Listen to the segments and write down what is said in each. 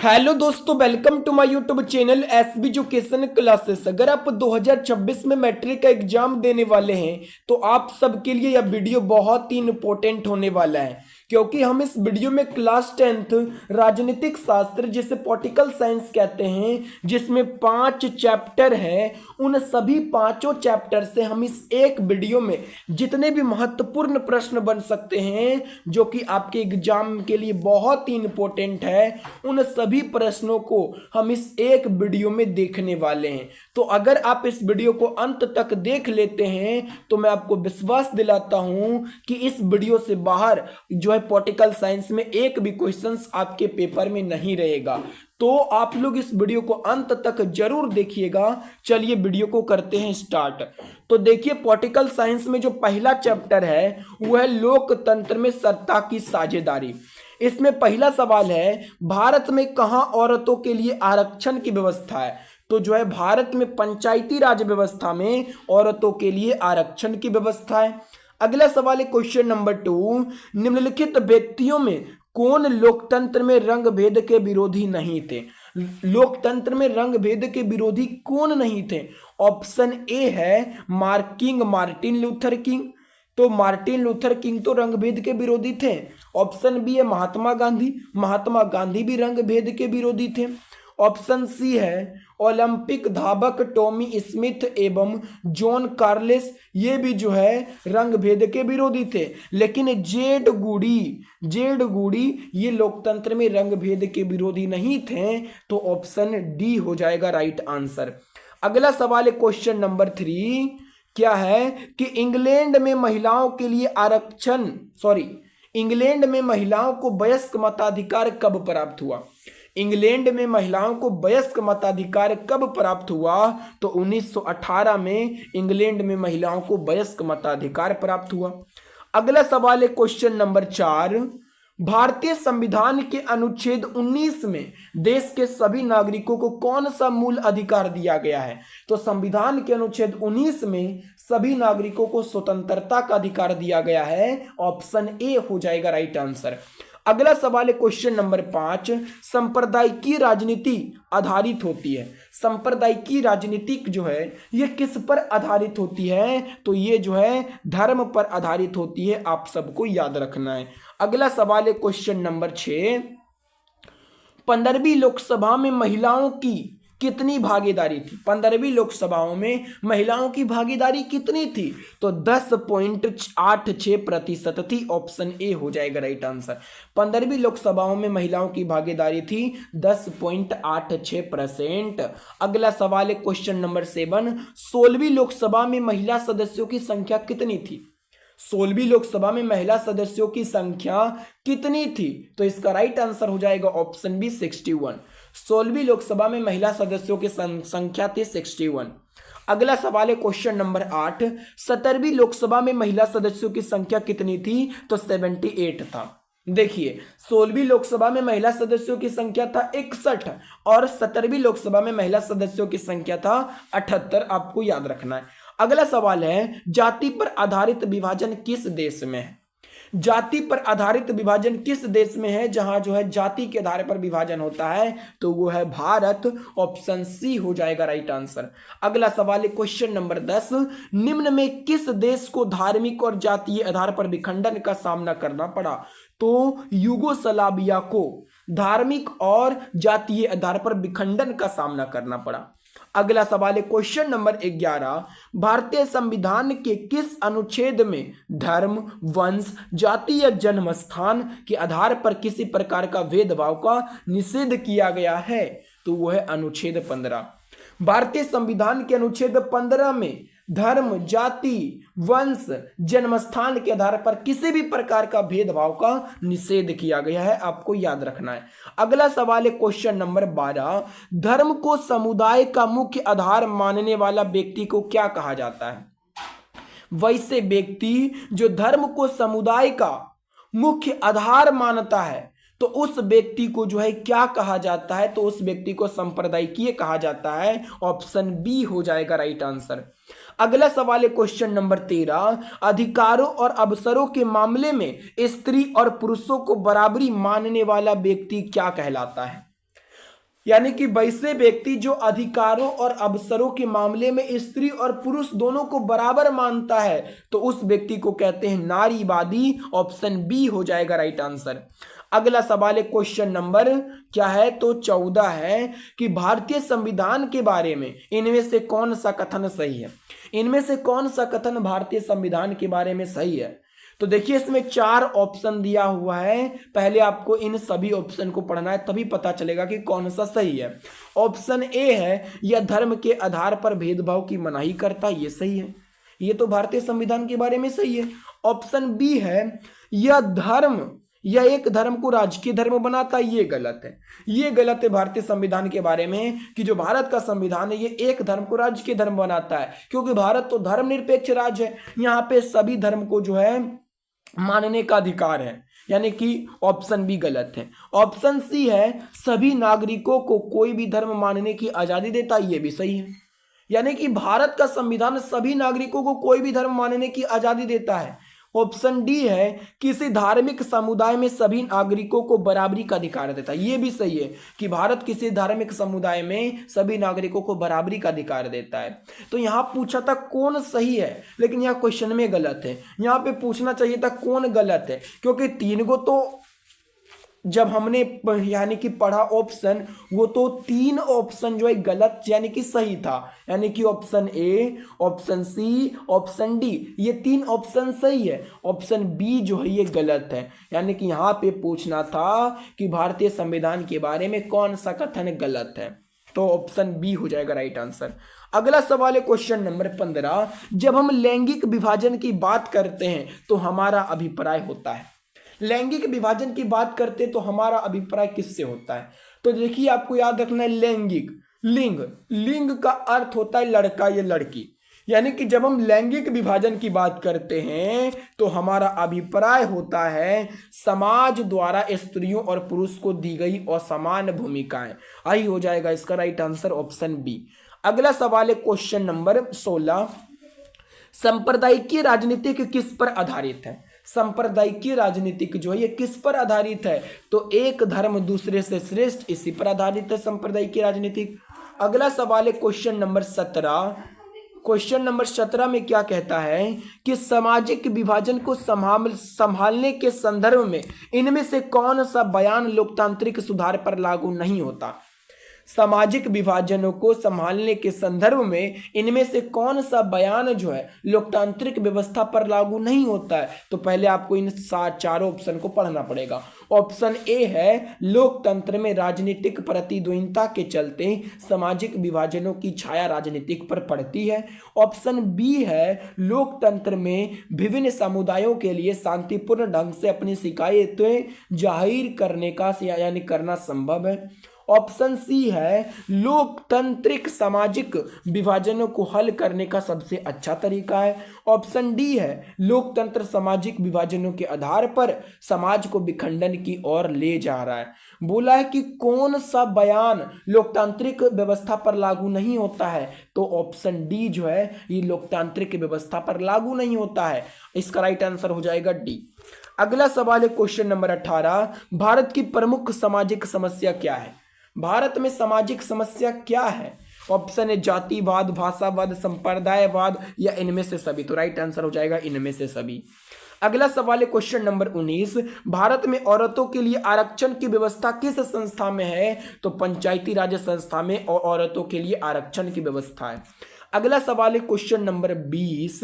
Hello दोस्तों, welcome to my YouTube channel SB Education Classes. अगर आप 2026 में मैट्रिक का एग्जाम देने वाले हैं तो आप सबके लिए यह वीडियो बहुत ही इंपॉर्टेंट होने वाला है, क्योंकि हम इस वीडियो में क्लास 10th राजनीतिक शास्त्र जिसे पॉलिटिकल साइंस कहते हैं, जिसमें 5 चैप्टर हैं, उन सभी पांचों चैप्टर से हम इस एक वीडियो में जितने भी महत्वपूर्ण प्रश्न बन सकते हैं जो कि आपके एग्जाम के लिए बहुत ही इंपॉर्टेंट है, उन सभी प्रश्नों को हम इस एक वीडियो में देखने वाले हैं। तो अगर आप इस वीडियो को अंत तक देख लेते हैं तो मैं आपको विश्वास दिलाता हूं कि इस वीडियो से बाहर जो है पॉलिटिकल साइंस में एक भी क्वेश्चंस आपके पेपर में नहीं रहेगा। तो आप लोग इस वीडियो को अंत तक जरूर देखिएगा। चलिए वीडियो को करते हैं स्टार्ट। तो देखिए, पॉलिटिकल साइंस में जो पहला चैप्टर है वह है लोकतंत्र में सत्ता की साझेदारी। इसमें पहला सवाल है, भारत में कहां औरतों के लिए आरक्षण की व्यवस्था है? तो जो है भारत में पंचायती राज व्यवस्था में औरतों के लिए आरक्षण की व्यवस्था है। अगला सवाल है क्वेश्चन नंबर 2, निम्नलिखित व्यक्तियों में कौन लोकतंत्र में रंग भेद के विरोधी नहीं थे? लोकतंत्र में रंग भेद के विरोधी कौन नहीं थे? ऑप्शन ए है मार्टिन लूथर किंग। तो मार्टिन लूथर किंग तो रंग भेद के विरोधी थे। ऑप्शन बी है महात्मा गांधी भी रंग भेद के विरोधी थे। ऑप्शन सी है ओलंपिक धावक टॉमी स्मिथ एवं जॉन कार्लेस, ये भी जो है रंग भेद के विरोधी थे। लेकिन जेड गुडी ये लोकतंत्र में रंग भेद के विरोधी नहीं थे। तो ऑप्शन डी हो जाएगा राइट आंसर। अगला सवाल है क्वेश्चन नंबर 3, क्या है कि इंग्लैंड में महिलाओं को वयस्क मताधिकार कब प्राप्त हुआ? इंग्लैंड में महिलाओं को वयस्क मताधिकार कब प्राप्त हुआ? तो 1918 में इंग्लैंड में महिलाओं को वयस्क मताधिकार प्राप्त हुआ। अगला सवाल है क्वेश्चन नंबर 4, भारतीय संविधान के अनुच्छेद 19 में देश के सभी नागरिकों को कौन सा मूल अधिकार दिया गया है? तो संविधान के अनुच्छेद 19 में सभी नागरिकों को स्वतंत्रता का अधिकार दिया गया है। ऑप्शन ए हो जाएगा राइट आंसर। अगला सवाल है क्वेश्चन नंबर 5, सांप्रदायिक राजनीति आधारित होती है। सांप्रदायिक राजनीति जो है ये किस पर आधारित होती है? तो ये जो है धर्म पर आधारित होती है, आप सबको याद रखना है। अगला सवाल है क्वेश्चन नंबर 6, 15वीं लोकसभा में महिलाओं की कितनी भागीदारी थी? 15वीं लोकसभाओं में महिलाओं की भागीदारी कितनी थी? तो 10.86% थी। ऑप्शन ए हो जाएगा राइट आंसर। 15वीं लोकसभाओं में महिलाओं की भागीदारी थी 10.86%। अगला सवाल है क्वेश्चन नंबर 7, 16वीं लोकसभा में महिला सदस्यों की संख्या कितनी थी? 16वीं लोकसभा में महिला सदस्यों की संख्या कितनी थी? तो इसका राइट आंसर हो जाएगा ऑप्शन बी 61। 16वीं लोकसभा में महिला सदस्यों की संख्या थी 61। अगला सवाल है क्वेश्चन नंबर 8, 17वीं लोकसभा में महिला सदस्यों की संख्या कितनी थी? तो 78 था। देखिए, 16वीं लोकसभा में महिला सदस्यों की संख्या था 61 और 17वीं लोकसभा में महिला सदस्यों की संख्या था 78। आपको याद रखना है। अगला सवाल है, जाति पर आधारित विभाजन किस देश में है? जाति पर आधारित विभाजन किस देश में है जहां जो है जाति के आधार पर विभाजन होता है? तो वो है भारत। ऑप्शन सी हो जाएगा राइट आंसर। अगला सवाल है क्वेश्चन नंबर 10, निम्न में किस देश को धार्मिक और जातीय आधार पर विखंडन का सामना करना पड़ा? तो यूगोस्लाविया को धार्मिक और जातीय आधार पर विखंडन का सामना करना पड़ा। अगला सवाल है क्वेश्चन नंबर 11, भारतीय संविधान के किस अनुच्छेद में धर्म, वंश, जाति या जन्म स्थान के आधार पर किसी प्रकार का भेदभाव का निषेध किया गया है? तो वह है अनुच्छेद 15। भारतीय संविधान के अनुच्छेद 15 में धर्म, जाति, वंश, जन्मस्थान के आधार पर किसी भी प्रकार का भेदभाव का निषेध किया गया है। आपको याद रखना है। अगला सवाल है क्वेश्चन नंबर 12, धर्म को समुदाय का मुख्य आधार मानने वाला व्यक्ति को क्या कहा जाता है? वैसे व्यक्ति जो धर्म को समुदाय का मुख्य आधार मानता है तो उस व्यक्ति को जो है क्या कहा जाता है? तो उस व्यक्ति को सांप्रदायिकीय कहा जाता है। ऑप्शन बी हो जाएगा राइट आंसर। अगला सवाल है क्वेश्चन नंबर 13, अधिकारों और अवसरों के मामले में स्त्री और पुरुषों को बराबरी मानने वाला व्यक्ति क्या कहलाता है? यानी कि वैसे व्यक्ति जो अधिकारों और अवसरों के मामले में स्त्री और पुरुष दोनों को बराबर मानता है तो उस व्यक्ति को कहते हैं नारीवादी। ऑप्शन बी हो जाएगा राइट आंसर। अगला सवाल है क्वेश्चन नंबर क्या है तो 14 है कि भारतीय संविधान के बारे में इनमें से कौन सा कथन सही है। इनमें से कौन सा कथन भारतीय संविधान के बारे में सही है। तो देखिए इसमें 4 ऑप्शन दिया हुआ है, पहले आपको इन सभी ऑप्शन को पढ़ना है तभी पता चलेगा कि कौन सा सही है। ऑप्शन ए है यह धर्म के आधार पर भेदभाव की मनाही करता है, ये सही है, ये तो भारतीय संविधान के बारे में सही है। ऑप्शन बी है यह एक धर्म को राजकीय धर्म बनाता है, ये गलत है। ये गलत है भारतीय संविधान के बारे में कि जो भारत का संविधान है ये एक धर्म को राजकीय धर्म बनाता है, क्योंकि भारत तो धर्मनिरपेक्ष राज्य है, यहाँ पे सभी धर्म को जो है मानने का अधिकार है, यानी कि ऑप्शन बी गलत है। ऑप्शन सी है सभी नागरिकों को कोई भी धर्म मानने की आजादी देता है, ये भी सही है, यानी कि भारत का संविधान सभी नागरिकों को कोई भी धर्म मानने की आजादी देता है। ऑप्शन डी है किसी धार्मिक समुदाय में सभी नागरिकों को बराबरी का अधिकार देता है, ये भी सही है कि भारत किसी धार्मिक समुदाय में सभी नागरिकों को बराबरी का अधिकार देता है। तो यहाँ पूछा था कौन सही है, लेकिन यहाँ क्वेश्चन में गलत है। यहाँ पे पूछना चाहिए था कौन गलत है, क्योंकि 3 को तो जब हमने यानी कि पढ़ा ऑप्शन, वो तो 3 ऑप्शन जो है गलत यानी कि सही था, यानी कि option A, option C, option D, ये 3 ऑप्शन सही है। ऑप्शन बी जो है ये गलत है, यानी कि यहाँ पे पूछना था कि भारतीय संविधान के बारे में कौन सा कथन गलत है, तो ऑप्शन बी हो जाएगा राइट आंसर। अगला सवाल है क्वेश्चन नंबर 15, जब हम लैंगिक विभाजन की बात करते हैं तो हमारा अभिप्राय होता है। लैंगिक विभाजन की बात करते तो हमारा अभिप्राय किससे होता है। तो देखिए आपको याद रखना है लैंगिक, लिंग का अर्थ होता है लड़का या लड़की, यानी कि जब हम लैंगिक विभाजन की बात करते हैं तो हमारा अभिप्राय होता है समाज द्वारा स्त्रियों और पुरुष को दी गई असमान भूमिकाएं। आई हो जाएगा इसका राइट आंसर ऑप्शन बी। अगला सवाल है क्वेश्चन नंबर 16, सांप्रदायिक राजनीतिक किस पर आधारित है। सांप्रदायिक राजनीतिक जो है ये किस पर आधारित है, तो एक धर्म दूसरे से श्रेष्ठ, इसी पर आधारित है सांप्रदायिक राजनीतिक। अगला सवाल है क्वेश्चन नंबर 17, क्वेश्चन नंबर 17 में क्या कहता है कि सामाजिक विभाजन को संभालने के संदर्भ में इनमें से कौन सा बयान लोकतांत्रिक सुधार पर लागू नहीं होता। सामाजिक विभाजनों को संभालने के संदर्भ में इनमें से कौन सा बयान जो है लोकतांत्रिक व्यवस्था पर लागू नहीं होता है। तो पहले आपको इन 4 ऑप्शन को पढ़ना पड़ेगा। ऑप्शन ए है लोकतंत्र में राजनीतिक प्रतिद्वंद्विता के चलते सामाजिक विभाजनों की छाया राजनीतिक पर पड़ती है। ऑप्शन बी है लोकतंत्र में विभिन्न समुदायों के लिए शांतिपूर्ण ढंग से अपनी शिकायतें जाहिर करने का यानी करना संभव है। ऑप्शन सी है लोकतांत्रिक सामाजिक विभाजनों को हल करने का सबसे अच्छा तरीका है। ऑप्शन डी है लोकतंत्र सामाजिक विभाजनों के आधार पर समाज को विखंडन की ओर ले जा रहा है। बोला है कि कौन सा बयान लोकतांत्रिक व्यवस्था पर लागू नहीं होता है, तो ऑप्शन डी जो है ये लोकतांत्रिक व्यवस्था पर लागू नहीं होता है। इसका राइट आंसर हो जाएगा डी। अगला सवाल है क्वेश्चन नंबर 18, भारत की प्रमुख सामाजिक समस्या क्या है। भारत में सामाजिक समस्या क्या है। ऑप्शन है जातिवाद, भाषावाद, संप्रदायवाद या इनमें से सभी। तो राइट आंसर हो जाएगा इनमें से सभी। अगला सवाल है क्वेश्चन नंबर 19, भारत में औरतों के लिए आरक्षण की व्यवस्था किस संस्था में है, तो पंचायती राज संस्था में और औरतों के लिए आरक्षण की व्यवस्था है। अगला सवाल है क्वेश्चन नंबर 20,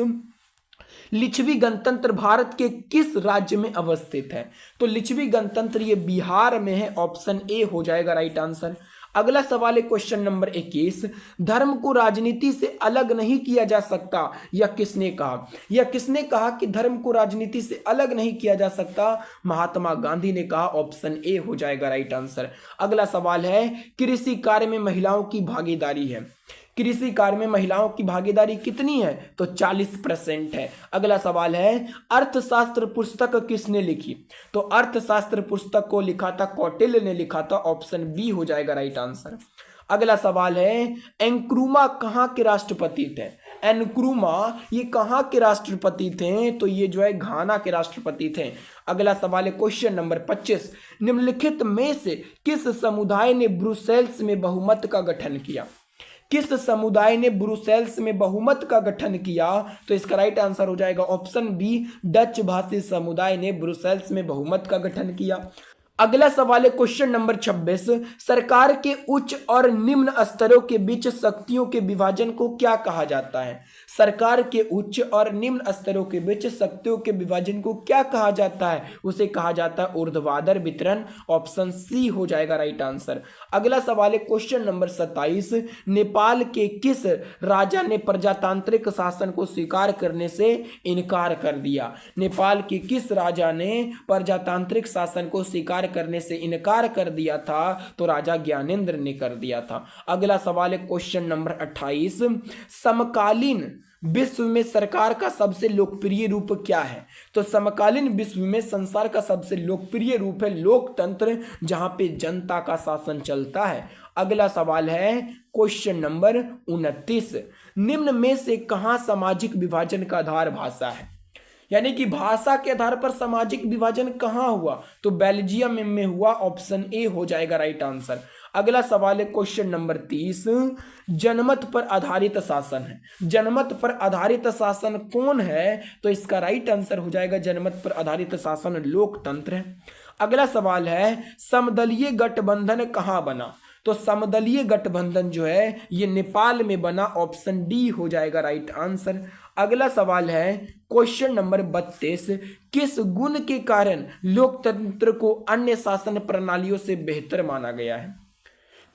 लिच्छवी गणतंत्र भारत के किस राज्य में अवस्थित है। तो लिच्छवी गणतंत्र ये बिहार में है। ऑप्शन ए हो जाएगा राइट आंसर। अगला सवाल है क्वेश्चन नंबर 21, धर्म को राजनीति से अलग नहीं किया जा सकता, यह किसने कहा। यह किसने कहा कि धर्म को राजनीति से अलग नहीं किया जा सकता। महात्मा गांधी ने कहा। ऑप्शन ए हो जाएगा राइट आंसर। अगला सवाल है कृषि कार्य में महिलाओं की भागीदारी है। कृषि कार्य में महिलाओं की भागीदारी कितनी है, तो 40% है। अगला सवाल है अर्थशास्त्र पुस्तक किसने लिखी, तो अर्थशास्त्र पुस्तक को लिखा था कौटिल्य ने लिखा था। ऑप्शन बी हो जाएगा राइट आंसर। अगला सवाल है एंक्रुमा कहाँ के राष्ट्रपति थे। एनक्रूमा ये कहाँ के राष्ट्रपति थे? तो ये जो है घाना के राष्ट्रपति थे। अगला सवाल है क्वेश्चन नंबर 25, निम्नलिखित में से किस समुदाय ने ब्रुसेल्स में बहुमत का गठन किया? किस समुदाय ने ब्रुसेल्स में बहुमत का गठन किया? तो इसका राइट आंसर हो जाएगा ऑप्शन बी, डच भाषी समुदाय ने ब्रुसेल्स में बहुमत का गठन किया। अगला सवाल है क्वेश्चन नंबर 26, सरकार के उच्च और निम्न स्तरों के बीच शक्तियों के विभाजन को क्या कहा जाता है? सरकार के उच्च और निम्न स्तरों के बीच शक्तियों के विभाजन को क्या कहा जाता है? उसे कहा जाता है ऊर्ध्वाधर वितरण। ऑप्शन सी हो जाएगा राइट आंसर। अगला सवाल है क्वेश्चन नंबर 27, नेपाल के किस राजा ने प्रजातांत्रिक शासन को स्वीकार करने से इनकार कर दिया? नेपाल के किस राजा ने प्रजातांत्रिक शासन को स्वीकार करने से इनकार कर दिया था? तो राजा ज्ञानेंद्र ने कर दिया था। अगला सवाल है क्वेश्चन नंबर 28, समकालीन विश्व में सरकार का सबसे लोकप्रिय रूप क्या है? तो समकालीन विश्व में संसार का सबसे लोकप्रिय रूप है लोकतंत्र, जहां पे जनता का शासन चलता है। अगला सवाल है क्वेश्चन नंबर 29, निम्न में से कहां सामाजिक विभाजन का आधार भाषा है? यानी कि भाषा के आधार पर सामाजिक विभाजन कहां हुआ? तो बेल्जियम में हुआ। ऑप्शन ए हो जाएगा राइट आंसर। अगला सवाल है क्वेश्चन नंबर 30, जनमत पर आधारित शासन है। जनमत पर आधारित शासन कौन है? तो इसका राइट आंसर हो जाएगा जनमत पर आधारित शासन लोकतंत्र है। अगला सवाल है समदलीय गठबंधन कहां बना? तो समदलीय गठबंधन जो है ये नेपाल में बना। ऑप्शन डी हो जाएगा राइट आंसर। अगला सवाल है क्वेश्चन नंबर 32, किस गुण के कारण लोकतंत्र को अन्य शासन प्रणालियों से बेहतर माना गया है?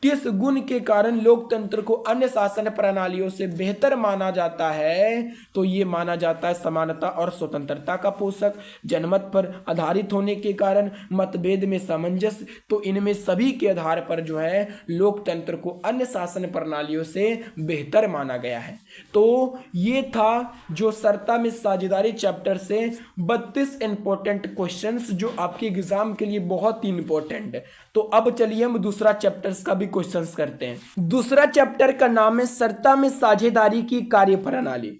किस गुण के कारण लोकतंत्र को अन्य शासन प्रणालियों से बेहतर माना जाता है? तो ये माना जाता है समानता और स्वतंत्रता का पोषक, जनमत पर आधारित होने के कारण, मतभेद में सामंजस्य। तो इनमें सभी के आधार पर जो है लोकतंत्र को अन्य शासन प्रणालियों से बेहतर माना गया है। तो ये था जो सत्ता में साझेदारी चैप्टर से 32 इंपॉर्टेंट क्वेश्चंस जो आपके एग्जाम के लिए बहुत ही इंपॉर्टेंट है। तो अब चलिए हम दूसरा चैप्टर्स का भी क्वेश्चंस करते हैं। दूसरा चैप्टर का नाम है सत्ता में साझेदारी की कार्यप्रणाली।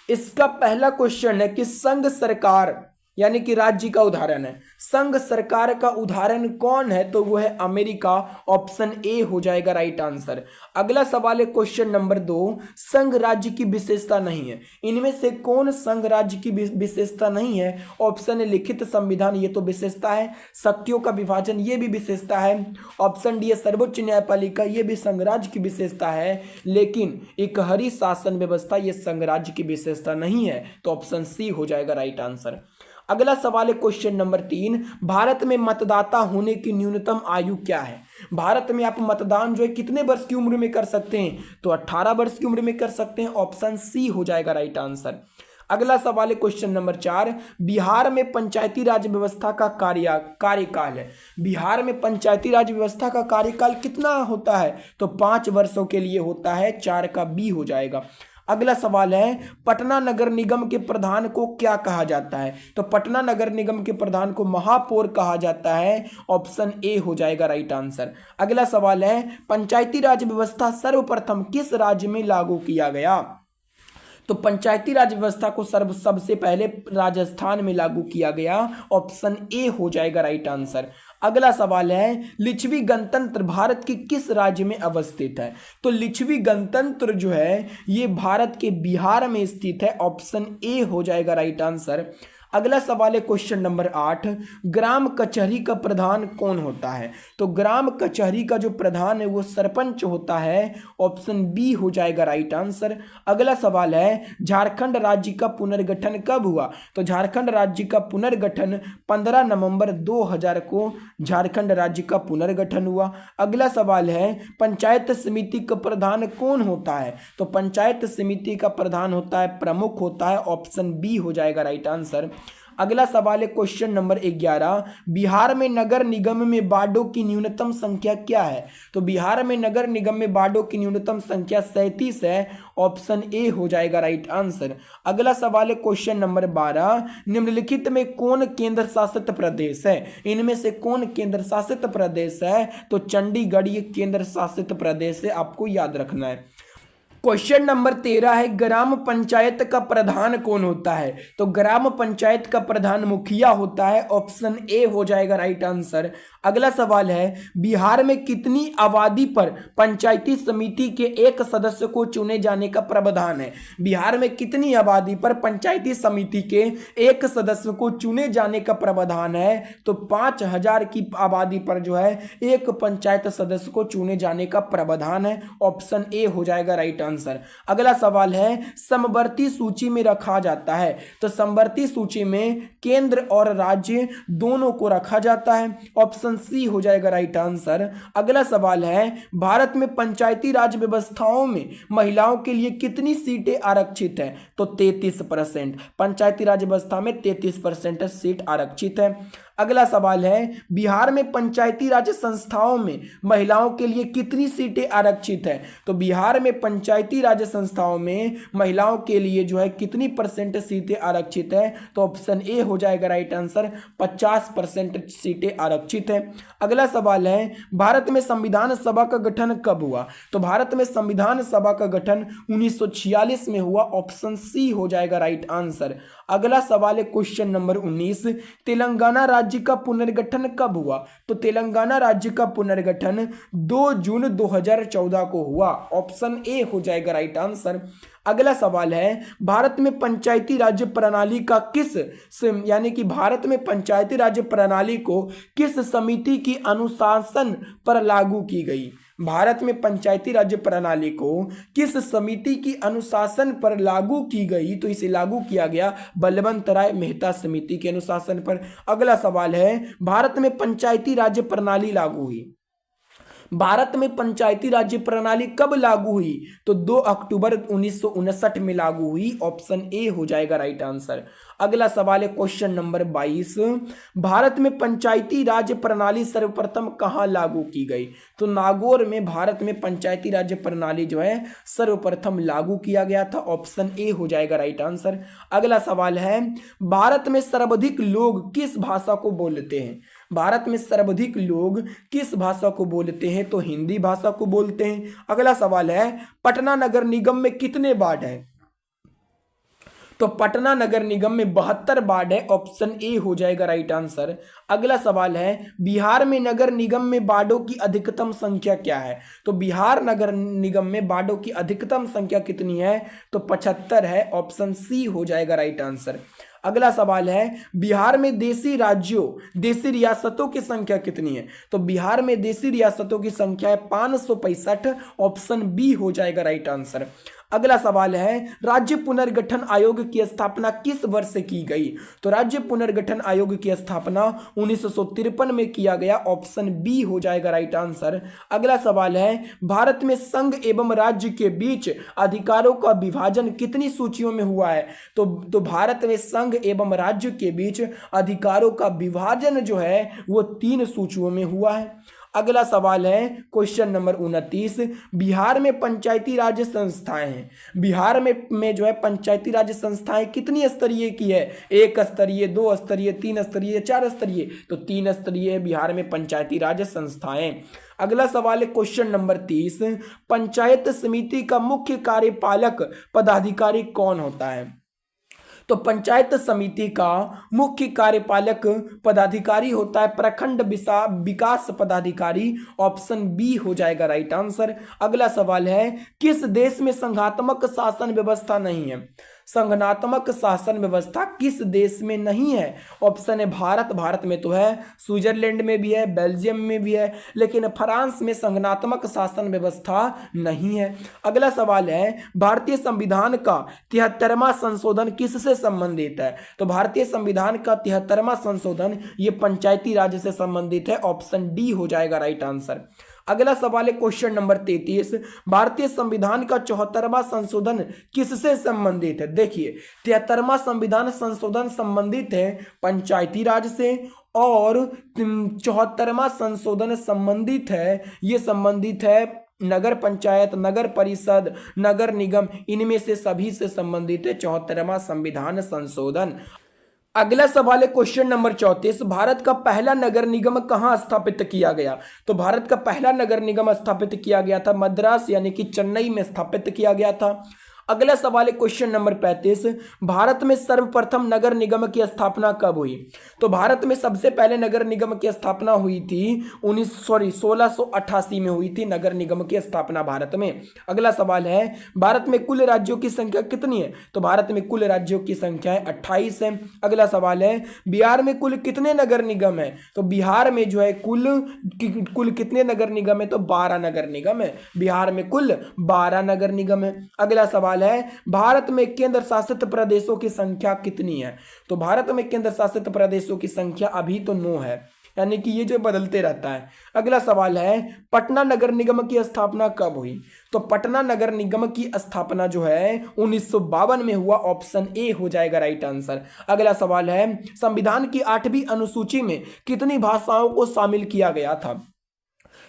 इसका पहला क्वेश्चन है कि संघ सरकार यानी कि राज्य का उदाहरण है। संघ सरकार का उदाहरण कौन है? तो वो है अमेरिका। ऑप्शन ए हो जाएगा राइट आंसर। अगला सवाल है क्वेश्चन नंबर 2, संघ राज्य की विशेषता नहीं है। इनमें से कौन संघ राज्य की विशेषता नहीं है? ऑप्शन ए लिखित संविधान, ये तो विशेषता है। शक्तियों का विभाजन, ये भी विशेषता है। ऑप्शन डी है सर्वोच्च न्यायपालिका, ये भी संघ राज्य की विशेषता है। लेकिन एकहरी शासन व्यवस्था ये संघ राज्य की विशेषता नहीं है। तो ऑप्शन सी हो जाएगा राइट आंसर। अगला सवाल है क्वेश्चन नंबर 3, भारत में मतदाता होने की न्यूनतम आयु क्या है? भारत में आप मतदान जो है कितने वर्ष की उम्र में कर सकते हैं? तो 18 वर्ष की उम्र में कर सकते हैं। ऑप्शन सी हो जाएगा राइट आंसर। अगला सवाल है क्वेश्चन नंबर 4, बिहार में पंचायती राज व्यवस्था का कार्यकाल है। बिहार में पंचायती राज व्यवस्था का कार्यकाल कितना होता है? तो 5 वर्षों के लिए होता है। 4 का बी हो जाएगा। अगला सवाल है पटना नगर निगम के प्रधान को क्या कहा जाता है? तो पटना नगर निगम के प्रधान को महापौर कहा जाता है। ऑप्शन ए हो जाएगा राइट आंसर। अगला सवाल है पंचायती राज व्यवस्था सर्वप्रथम किस राज्य में लागू किया गया? तो पंचायती राज व्यवस्था को सबसे पहले राजस्थान में लागू किया गया। ऑप्शन ए हो जाएगा राइट आंसर। अगला सवाल है लिच्छवी गणतंत्र भारत के किस राज्य में अवस्थित है? तो लिच्छवी गणतंत्र जो है ये भारत के बिहार में स्थित है। ऑप्शन ए हो जाएगा राइट आंसर। अगला सवाल है क्वेश्चन नंबर 8, ग्राम कचहरी का प्रधान कौन होता है? तो ग्राम कचहरी का जो प्रधान है वो सरपंच होता है। ऑप्शन बी हो जाएगा राइट आंसर। अगला सवाल है झारखंड राज्य का पुनर्गठन कब हुआ? तो झारखंड राज्य का पुनर्गठन 15 नवंबर 2000 को झारखंड राज्य का पुनर्गठन हुआ। अगला सवाल है पंचायत समिति का प्रधान कौन होता है? तो पंचायत समिति का प्रधान होता है प्रमुख होता है। ऑप्शन बी हो जाएगा राइट आंसर। अगला सवाल है क्वेश्चन नंबर 11, बिहार में नगर निगम में वार्डों की न्यूनतम संख्या क्या है? तो बिहार में नगर निगम में वार्डों की न्यूनतम संख्या 37 है। ऑप्शन ए हो जाएगा राइट आंसर। अगला सवाल है क्वेश्चन नंबर 12, निम्नलिखित में कौन केंद्र शासित प्रदेश है? इनमें से कौन केंद्र शासित प्रदेश है? तो चंडीगढ़ ये केंद्र शासित प्रदेश है, आपको याद रखना है। क्वेश्चन नंबर 13 है, ग्राम पंचायत का प्रधान कौन होता है? तो ग्राम पंचायत का प्रधान मुखिया होता है। ऑप्शन ए हो जाएगा राइट आंसर। अगला सवाल है, बिहार में कितनी आबादी पर पंचायती समिति के एक सदस्य को चुने जाने का प्रावधान है? बिहार में कितनी आबादी पर पंचायती समिति के एक सदस्य को चुने जाने का प्रावधान है? तो 5000 की आबादी पर जो है एक पंचायत सदस्य को चुने जाने का प्रावधान है। ऑप्शन ए हो जाएगा राइट आंसर। अगला सवाल है, समवर्ती सूची में रखा जाता है? तो समवर्ती सूची में केंद्र और राज्य दोनों को रखा जाता है। ऑप्शन सी हो जाएगा राइट आंसर। अगला सवाल है, भारत में पंचायती राज व्यवस्थाओं में महिलाओं के लिए कितनी सीटें आरक्षित है? तो 33%। पंचायती राज व्यवस्था में 33% सीट आरक्षित है। अगला सवाल है, बिहार में पंचायती राज संस्थाओं में महिलाओं के लिए कितनी सीटें आरक्षित है? तो बिहार में पंचायती राज संस्थाओं में महिलाओं के लिए जो है कितनी % सीटें आरक्षित है? तो ऑप्शन ए हो जाएगा राइट आंसर, 50% सीटें आरक्षित है। अगला सवाल है, भारत में संविधान सभा का गठन कब हुआ? तो भारत में संविधान सभा का गठन 1946 में हुआ। ऑप्शन सी हो जाएगा राइट आंसर। अगला सवाल है क्वेश्चन नंबर 19, तेलंगाना राज्य का पुनर्गठन कब हुआ? तो तेलंगाना राज्य का पुनर्गठन 2 जून 2014 को हुआ। ऑप्शन ए हो जाएगा राइट आंसर। अगला सवाल है, भारत में पंचायती राज्य प्रणाली का यानी कि भारत में पंचायती राज्य प्रणाली को किस समिति की अनुशासन पर लागू की गई? भारत में पंचायती राज्य प्रणाली को किस समिति की अनुशासन पर लागू की गई? तो इसे लागू किया गया बलवंत राय मेहता समिति के अनुशासन पर। अगला सवाल है, भारत में पंचायती राज्य प्रणाली लागू हुई? भारत में पंचायती राज्य प्रणाली कब लागू हुई? तो 2 अक्टूबर 1959 में लागू हुई। ऑप्शन ए हो जाएगा राइट आंसर। अगला सवाल है क्वेश्चन नंबर 22, भारत में पंचायती राज्य प्रणाली सर्वप्रथम कहां लागू की गई? तो नागौर में भारत में पंचायती राज्य प्रणाली जो है सर्वप्रथम लागू किया गया था। ऑप्शन ए हो जाएगा राइट आंसर। अगला सवाल है, भारत में सर्वाधिक लोग किस भाषा को बोलते हैं? भारत में सर्वाधिक लोग किस भाषा को बोलते हैं? तो हिंदी भाषा को बोलते हैं। अगला सवाल है, पटना नगर निगम में कितने वार्ड हैं? तो पटना नगर निगम में 72 वार्ड है। ऑप्शन ए हो जाएगा राइट आंसर। अगला सवाल है, बिहार में नगर निगम में वार्डों की अधिकतम संख्या क्या है? तो बिहार नगर निगम में वार्डों की अधिकतम संख्या कितनी है? तो 75 है। ऑप्शन सी हो जाएगा राइट आंसर। अगला सवाल है, बिहार में देशी रियासतों की संख्या कितनी है? तो बिहार में देशी रियासतों की संख्या है 565। ऑप्शन बी हो जाएगा राइट आंसर। अगला सवाल है, राज्य पुनर्गठन आयोग की स्थापना किस वर्ष से की गई? तो राज्य पुनर्गठन आयोग की स्थापना 1953 में किया गया। ऑप्शन बी हो जाएगा राइट आंसर। अगला सवाल है, भारत में संघ एवं राज्य के बीच अधिकारों का विभाजन कितनी सूचियों में हुआ है? तो भारत में संघ एवं राज्य के बीच अधिकारों का विभाजन जो है वो 3 सूचियों में हुआ है। अगला सवाल है क्वेश्चन नंबर 29, बिहार में पंचायती राज संस्थाएं हैं। बिहार में जो है पंचायती राज संस्थाएं कितनी स्तरीय की है? 1 स्तरीय, 2 स्तरीय, 3 स्तरीय, 4 स्तरीय? तो 3 स्तरीय है बिहार में पंचायती राज संस्थाएं। अगला सवाल है क्वेश्चन नंबर 30, पंचायत समिति का मुख्य कार्यपालक पदाधिकारी कौन होता है? तो पंचायत समिति का मुख्य कार्यपालक पदाधिकारी होता है प्रखंड विकास पदाधिकारी। ऑप्शन बी हो जाएगा राइट आंसर। अगला सवाल है, किस देश में संघात्मक शासन व्यवस्था नहीं है? संघनात्मक शासन व्यवस्था किस देश में नहीं है? ऑप्शन है भारत। भारत में तो है, स्विट्जरलैंड में भी है, बेल्जियम में भी है, लेकिन फ्रांस में संघनात्मक शासन व्यवस्था नहीं है। अगला सवाल है, भारतीय संविधान का 73वां संशोधन किससे संबंधित है? तो भारतीय संविधान का 73वां संशोधन ये पंचायती राज से संबंधित है। ऑप्शन डी हो जाएगा राइट आंसर। अगला सवाल है क्वेश्चन नंबर 33, भारतीय संविधान का 74वां संशोधन किससे संबंधित है? देखिए 73वां संविधान संशोधन संबंधित है पंचायती राज से, और 74वां संशोधन संबंधित है नगर पंचायत, नगर परिषद, नगर निगम, इनमें से सभी से संबंधित है 74वां संविधान संशोधन। अगला सवाल है क्वेश्चन नंबर 34। भारत का पहला नगर निगम कहाँ स्थापित किया गया? तो भारत का पहला नगर निगम स्थापित किया गया था मद्रास यानी कि चेन्नई में स्थापित किया गया था। अगला सवाल है क्वेश्चन नंबर 35। भारत में सर्वप्रथम नगर निगम की स्थापना कब हुई? तो भारत में सबसे पहले नगर निगम की स्थापना हुई थी 1688 में हुई थी नगर निगम की स्थापना भारत में। अगला सवाल है भारत में कुल राज्यों की संख्या कितनी है? तो भारत में कुल राज्यों की संख्या 28 है। अगला सवाल है बिहार में कुल कितने नगर निगम है? तो बिहार में जो है कुल कितने नगर निगम है? तो 12 नगर निगम है। बिहार में कुल 12 नगर निगम है। अगला सवाल है भारत में केंद्र शासित प्रदेशों की संख्या कितनी है? तो भारत में केंद्र शासित प्रदेशों की संख्या अभी तो 9 है, यानी कि ये जो बदलते रहता है। अगला सवाल है पटना नगर निगम की स्थापना कब हुई? तो पटना नगर निगम की स्थापना जो है 1952 में हुआ। ऑप्शन ए हो जाएगा राइट आंसर। अगला सवाल है संविधान की 8वीं अनुसूची में कितनी भाषाओं को शामिल किया गया था?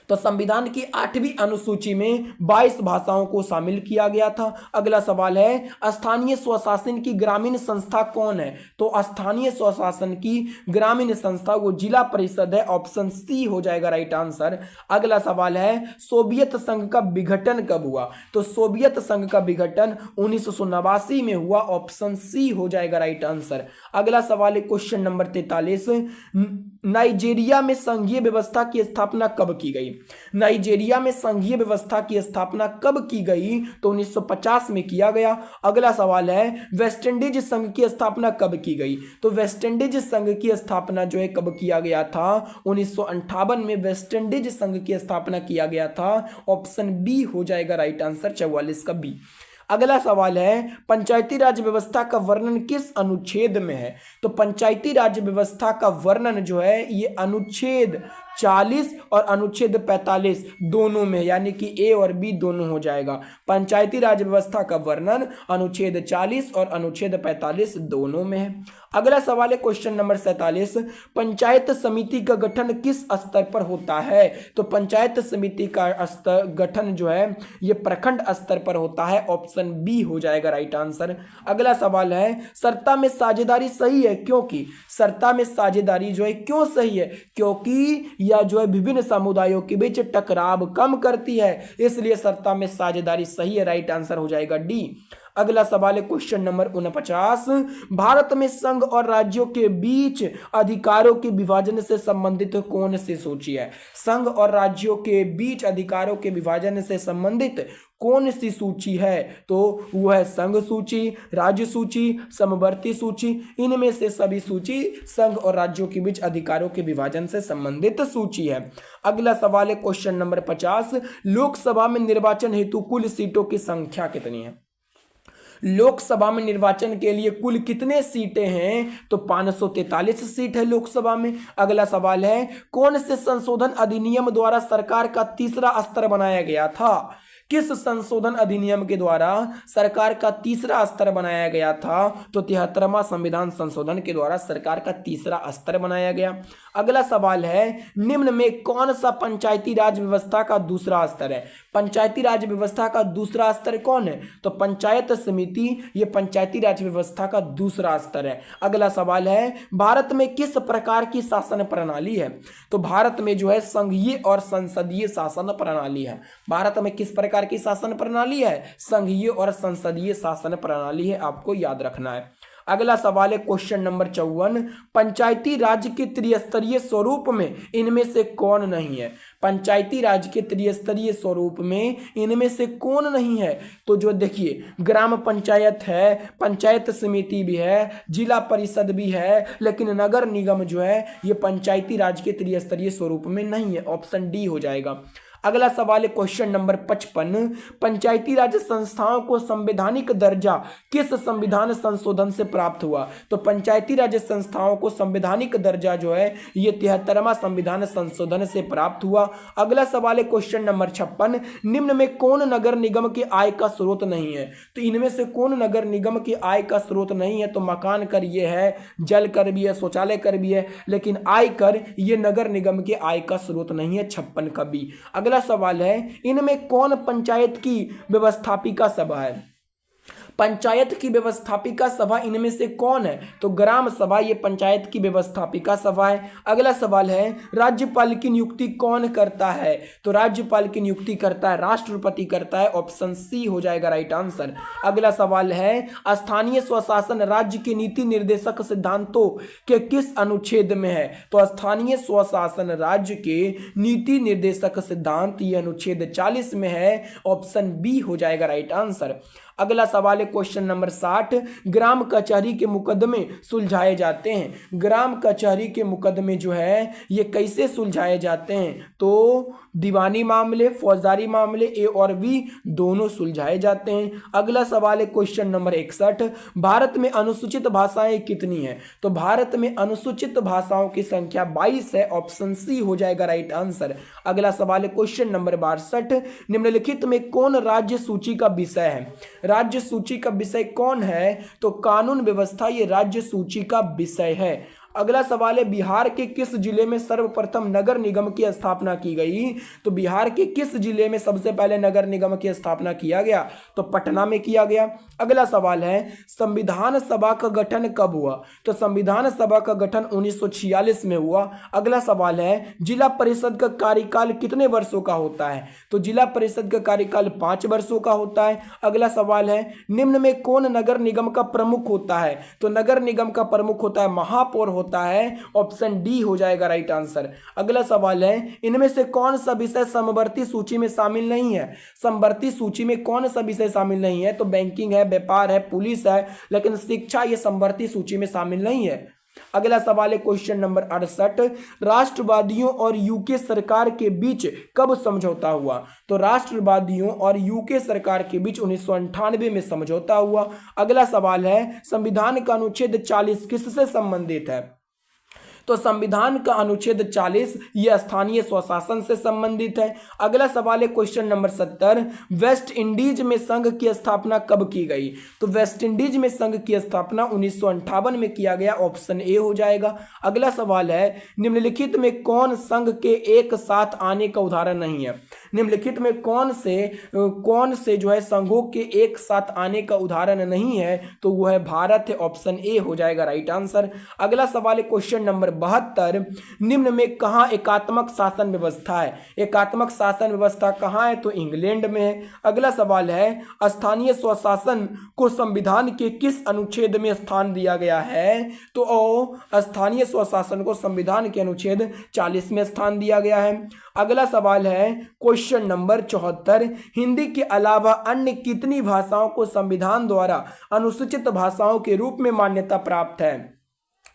तो संविधान की 8वीं अनुसूची में 22 भाषाओं को शामिल किया गया था। अगला सवाल है स्थानीय स्वशासन की ग्रामीण संस्था कौन है? तो स्थानीय स्वशासन की ग्रामीण संस्था वो जिला परिषद है। ऑप्शन सी हो जाएगा राइट आंसर। अगला सवाल है सोवियत संघ का विघटन कब हुआ? तो सोवियत संघ का विघटन 1989 में हुआ। ऑप्शन सी हो जाएगा राइट आंसर। अगला सवाल है क्वेश्चन नंबर 43। नाइजीरिया में संघीय व्यवस्था की स्थापना कब की गई? नाइजीरिया में संघीय व्यवस्था की स्थापना कब की गई? तो 1950 में किया गया। अगला सवाल है वेस्ट इंडीज संघ की स्थापना कब की गई? तो वेस्ट इंडीज संघ की स्थापना जो है कब किया गया था? 1958 में वेस्ट इंडीज संघ की स्थापना किया गया था। ऑप्शन बी हो जाएगा राइट आंसर, 44 का बी। अगला सवाल है पंचायती राज व्यवस्था का वर्णन किस अनुच्छेद में है? तो पंचायती राज व्यवस्था का वर्णन जो है ये अनुच्छेद 40 और अनुच्छेद 45 दोनों में, यानी कि ए और बी दोनों हो जाएगा। पंचायती राज व्यवस्था का वर्णन अनुच्छेद 40 और अनुच्छेद 45 दोनों में है। अगला सवाल है क्वेश्चन नंबर 47। पंचायत समिति का गठन किस स्तर पर होता है? तो पंचायत समिति का स्तर गठन जो है ये प्रखंड स्तर पर होता है। ऑप्शन बी हो जाएगा राइट आंसर। अगला सवाल है सत्ता में साझेदारी सही है क्योंकि? सत्ता में साझेदारी जो है क्यों सही है? क्योंकि यह जो है विभिन्न समुदायों के बीच टकराव कम करती है, इसलिए सत्ता में साझेदारी सही है। राइट आंसर हो जाएगा डी। अगला सवाल है क्वेश्चन नंबर 49। भारत में संघ और राज्यों के बीच अधिकारों के विभाजन से संबंधित कौन सी सूची है? संघ और राज्यों के बीच अधिकारों के विभाजन से संबंधित कौन सी सूची है? तो वह है संघ सूची, राज्य सूची, समवर्ती सूची। इनमें से सभी सूची संघ और राज्यों के बीच अधिकारों के विभाजन से संबंधित सूची है। अगला सवाल है क्वेश्चन नंबर 50। लोकसभा में निर्वाचन हेतु कुल सीटों की संख्या कितनी है? लोकसभा में निर्वाचन के लिए कुल कितने सीटें हैं? तो 543 सीट है लोकसभा में। अगला सवाल है कौन से संशोधन अधिनियम द्वारा सरकार का तीसरा स्तर बनाया गया था? किस संशोधन अधिनियम के द्वारा सरकार का तीसरा स्तर बनाया गया था? तो 73वां संविधान संशोधन के द्वारा सरकार का तीसरा स्तर बनाया गया। अगला सवाल है निम्न में कौन सा पंचायती राज व्यवस्था का दूसरा स्तर है? पंचायती राज व्यवस्था का दूसरा स्तर कौन है? तो पंचायत समिति ये पंचायती राज व्यवस्था का दूसरा स्तर है। अगला सवाल है भारत में किस प्रकार की शासन प्रणाली है? तो भारत में जो है संघीय और संसदीय शासन प्रणाली है। भारत में किस प्रकार की शासन प्रणाली है? संघीय और संसदीय शासन प्रणाली है, आपको याद रखना है। अगला सवाल है क्वेश्चन नंबर 54। पंचायती राज के त्रिस्तरीय स्वरूप में इनमें से कौन नहीं है? पंचायती राज के त्रिस्तरीय स्वरूप में इनमें से कौन नहीं है? तो जो देखिए ग्राम पंचायत है, पंचायत समिति भी है, जिला परिषद भी है, लेकिन नगर निगम जो है ये पंचायती राज के त्रिस्तरीय स्वरूप में नहीं है। ऑप्शन डी हो जाएगा। अगला सवाल है क्वेश्चन नंबर 55। पंचायती राज संस्थाओं को संवैधानिक दर्जा किस संविधान संशोधन से प्राप्त हुआ? तो पंचायती राज संस्थाओं को संवैधानिक दर्जा जो है ये 73वां संविधान संशोधन से प्राप्त हुआ। अगला सवाल है क्वेश्चन नंबर 56। निम्न में कौन नगर निगम की आय का स्रोत नहीं है? तो इनमें से कौन नगर निगम की आय का स्रोत नहीं है? तो मकान कर ये है, जल कर भी है, शौचालय कर भी है, लेकिन आय कर ये नगर निगम के आय का स्रोत नहीं है। 56 का बी। अगला सवाल है इनमें कौन पंचायत की व्यवस्थापिका सभा है? पंचायत की व्यवस्थापिका सभा इनमें से कौन है? तो ग्राम सभा ये पंचायत की व्यवस्थापिका सभा है। अगला सवाल है राज्यपाल की नियुक्ति कौन करता है? तो राज्यपाल की नियुक्ति करता है राष्ट्रपति करता है। ऑप्शन सी हो जाएगा राइट आंसर। अगला सवाल है स्थानीय स्वशासन राज्य के नीति निर्देशक सिद्धांतों के किस अनुच्छेद में है? तो स्थानीय स्वशासन राज्य के नीति निर्देशक सिद्धांत ये अनुच्छेद 40 में है। ऑप्शन बी हो जाएगा राइट आंसर। अगला सवाल है क्वेश्चन नंबर 60, ग्राम कचहरी के मुकदमे सुलझाए जाते हैं। ग्राम कचहरी के मुकदमे जो है ये कैसे सुलझाए जाते हैं? तो दीवानी मामले, फौजदारी मामले ए और बी दोनों सुलझाए जाते हैं। अगला सवाल है क्वेश्चन नंबर 61, भारत में अनुसूचित भाषाएं कितनी हैं? तो भारत में अनुसूचित भाषाओं की संख्या 22 है। ऑप्शन सी हो जाएगा राइट आंसर। अगला सवाल है क्वेश्चन नंबर 62, निम्नलिखित में कौन राज्य सूची का विषय है? राज्य सूची का विषय कौन है? तो कानून व्यवस्था ये राज्य सूची का विषय है। अगला सवाल है बिहार के किस जिले में सर्वप्रथम नगर निगम की स्थापना की गई? तो बिहार के किस जिले में सबसे पहले नगर निगम की स्थापना किया गया? तो पटना में किया गया। अगला सवाल है संविधान सभा का गठन कब हुआ? तो संविधान सभा का गठन 1946 में हुआ। अगला सवाल है जिला परिषद का कार्यकाल कितने वर्षों का होता है? तो जिला परिषद का कार्यकाल 5 वर्षों का होता है। अगला सवाल है निम्न में कौन नगर निगम का प्रमुख होता है? तो नगर निगम का प्रमुख होता है महापौर होता है। ऑप्शन डी हो जाएगा राइट आंसर। अगला सवाल है इनमें से कौन सा विषय समवर्ती सूची में शामिल नहीं है? समवर्ती सूची में कौन सा विषय शामिल नहीं है? तो बैंकिंग है, व्यापार है, पुलिस है, लेकिन शिक्षा ये समवर्ती सूची में शामिल नहीं है। अगला सवाल है क्वेश्चन नंबर 68, राष्ट्रवादियों और यूके सरकार के बीच कब समझौता हुआ? तो राष्ट्रवादियों और यूके सरकार के बीच 1998 में समझौता हुआ। अगला सवाल है संविधान का अनुच्छेद 40 किससे संबंधित है? तो संविधान का अनुच्छेद 40 यह स्थानीय स्वशासन से संबंधित है। अगला सवाल है क्वेश्चन नंबर 70, वेस्ट इंडीज में संघ की स्थापना कब की गई? तो वेस्ट इंडीज में संघ की स्थापना 1958 में किया गया। ऑप्शन ए हो जाएगा। अगला सवाल है निम्नलिखित में कौन संघ के एक साथ आने का उदाहरण नहीं है? निम्नलिखित में कौन से जो है संघों के एक साथ आने का उदाहरण नहीं है? तो वह है भारत है। ऑप्शन ए हो जाएगा राइट आंसर। अगला सवाल है क्वेश्चन नंबर 72, निम्न में कहां एकात्मक शासन व्यवस्था है? एकात्मक शासन व्यवस्था कहां है? तो इंग्लैंड में है। अगला सवाल है स्थानीय स्वशासन को संविधान के किस अनुच्छेद में स्थान दिया गया है? तो स्थानीय स्वशासन को संविधान के अनुच्छेद 40 में स्थान दिया गया है। अगला सवाल है क्वेश्चन नंबर 74, हिंदी के अलावा अन्य कितनी भाषाओं को संविधान द्वारा अनुसूचित भाषाओं के रूप में मान्यता प्राप्त है?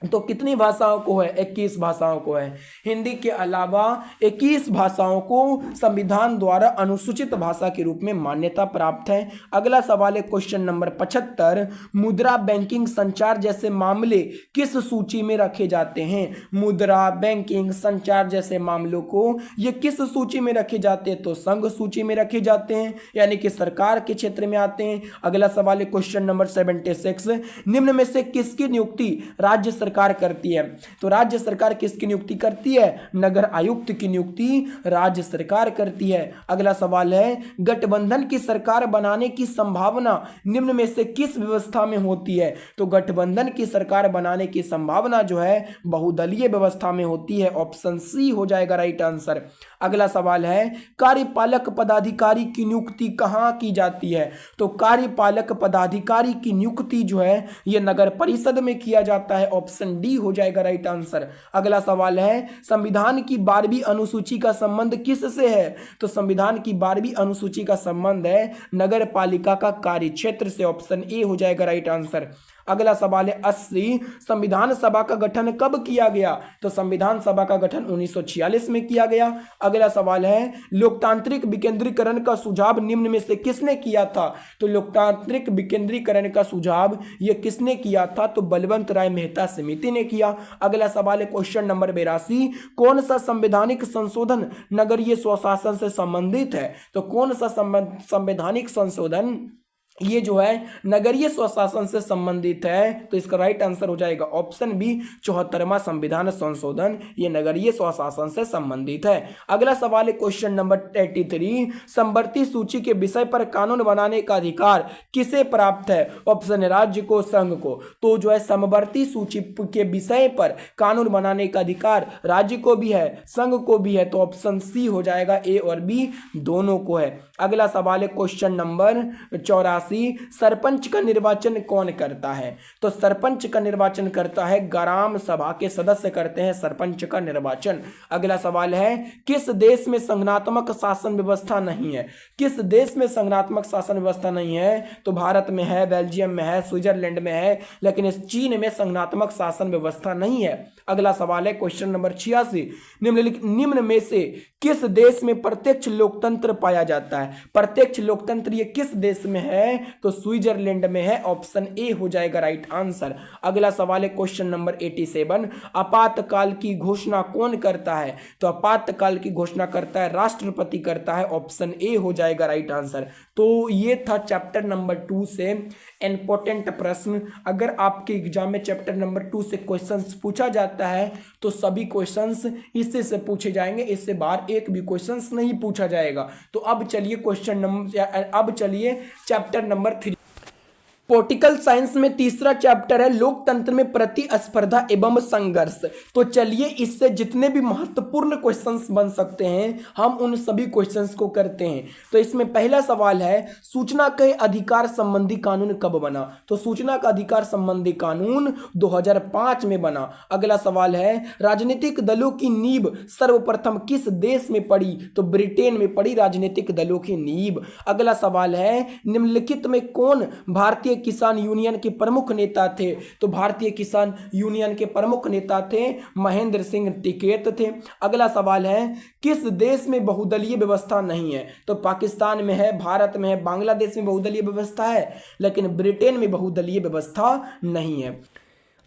तो कितनी भाषाओं को है? 21 भाषाओं को है। हिंदी के अलावा 21 भाषाओं को संविधान द्वारा अनुसूचित भाषा के रूप में मान्यता प्राप्त है। अगला सवाल है क्वेश्चन नंबर 75, मुद्रा, बैंकिंग, संचार जैसे मामले किस सूची में रखे जाते हैं? मुद्रा, बैंकिंग, संचार जैसे मामलों को ये किस सूची में रखे जाते हैं? तो संघ सूची में रखे जाते हैं, यानी कि सरकार के क्षेत्र में आते हैं। अगला सवाल है क्वेश्चन नंबर 76, निम्न में से किसकी नियुक्ति राज्य सरकार करती है? तो राज्य सरकार किसकी नियुक्ति करती है? नगर आयुक्त की नियुक्ति राज्य सरकार करती है। अगला सवाल है गठबंधन की सरकार बनाने की संभावना निम्न में से किस व्यवस्था में होती है? तो गठबंधन की सरकार बनाने की संभावना जो है बहुदलीय व्यवस्था में होती है। ऑप्शन सी हो जाएगा राइट आंसर। अगला सवाल है कार्यपालक पदाधिकारी की नियुक्ति कहां की जाती है? तो कार्यपालक पदाधिकारी की नियुक्ति जो है यह नगर परिषद में किया जाता है। ऑप्शन डी हो जाएगा राइट आंसर। अगला सवाल है संविधान की 12वीं अनुसूची का संबंध किससे है? तो संविधान की 12वीं अनुसूची का संबंध है नगर पालिका का कार्य क्षेत्र से। ऑप्शन ए हो जाएगा राइट आंसर। अगला सवाल है 80, संविधान सभा का गठन कब किया गया? तो संविधान सभा का गठन 1946 में किया गया। अगला सवाल है लोकतांत्रिक विकेंद्रीकरण का सुझाव निम्न में से किसने किया था? तो लोकतांत्रिक विकेंद्रीकरण का सुझाव ये किसने किया था? तो बलवंत राय मेहता समिति ने किया। अगला सवाल है क्वेश्चन नंबर 82, कौन सा संवैधानिक संशोधन नगरीय स्वशासन से संबंधित है? तो कौन सा संवैधानिक संशोधन ये जो है नगरीय स्वशासन से संबंधित है, तो इसका राइट आंसर हो जाएगा ऑप्शन बी 74वां संविधान संशोधन, ये नगरीय स्वशासन से संबंधित है। अगला सवाल है क्वेश्चन नंबर 83, समवर्ती सूची के विषय पर कानून बनाने का अधिकार किसे प्राप्त है? ऑप्शन है राज्य को, संघ को। तो जो है समवर्ती सूची के विषय पर कानून बनाने का अधिकार राज्य को भी है, संघ को भी है, तो ऑप्शन सी हो जाएगा, ए और बी दोनों को है। अगला सवाल है क्वेश्चन नंबर 84, सरपंच का निर्वाचन कौन करता है? तो सरपंच का निर्वाचन करता है ग्राम सभा के सदस्य करते हैं सरपंच का निर्वाचन। अगला सवाल है किस देश में संगठनात्मक शासन व्यवस्था नहीं है? किस देश में संगठनात्मक शासन व्यवस्था नहीं है? तो भारत में है, बेल्जियम में है, स्विट्जरलैंड में है, लेकिन इस चीन में संगठनात्मक शासन व्यवस्था नहीं है। अगला सवाल है क्वेश्चन नंबर 86, निम्न में से किस देश में प्रत्यक्ष लोकतंत्र पाया जाता है? प्रत्यक्ष लोकतंत्र ये किस देश में है? तो स्विट्जरलैंड में है, ऑप्शन ए हो जाएगा राइट आंसर। अगला सवाल है क्वेश्चन नंबर 87, आपातकाल की घोषणा कौन करता है? तो आपातकाल की घोषणा करता है राष्ट्रपति करता है, ऑप्शन ए हो जाएगा राइट आंसर। तो ये था चैप्टर नंबर 2 से इंपॉर्टेंट प्रश्न। अगर आपके एग्जाम में चैप्टर नंबर 2 से क्वेश्चंस पूछा जाता है तो सभी क्वेश्चंस इससे से पूछे जाएंगे, इससे बाहर एक भी क्वेश्चंस नहीं पूछा जाएगा। तो अब चलिए चैप्टर नंबर 3 पॉलिटिकल साइंस में तीसरा चैप्टर है लोकतंत्र में प्रतिस्पर्धा एवं संघर्ष। तो चलिए इससे जितने भी महत्वपूर्ण क्वेश्चंस बन सकते हैं हम उन सभी क्वेश्चंस को करते हैं। तो इसमें पहला सवाल है सूचना के अधिकार संबंधी कानून कब बना? तो सूचना का अधिकार संबंधी कानून 2005 में बना। अगला सवाल है राजनीतिक दलों की नींव सर्वप्रथम किस देश में पड़ी? तो ब्रिटेन में पड़ी राजनीतिक दलों की नींव। अगला सवाल है निम्नलिखित में कौन भारतीय किसान यूनियन के प्रमुख नेता थे? तो भारतीय किसान यूनियन के प्रमुख नेता थे महेंद्र सिंह टिकैत थे। अगला सवाल है किस देश में बहुदलीय व्यवस्था नहीं है? तो पाकिस्तान में है, भारत में है, बांग्लादेश में बहुदलीय व्यवस्था है, लेकिन ब्रिटेन में बहुदलीय व्यवस्था नहीं है।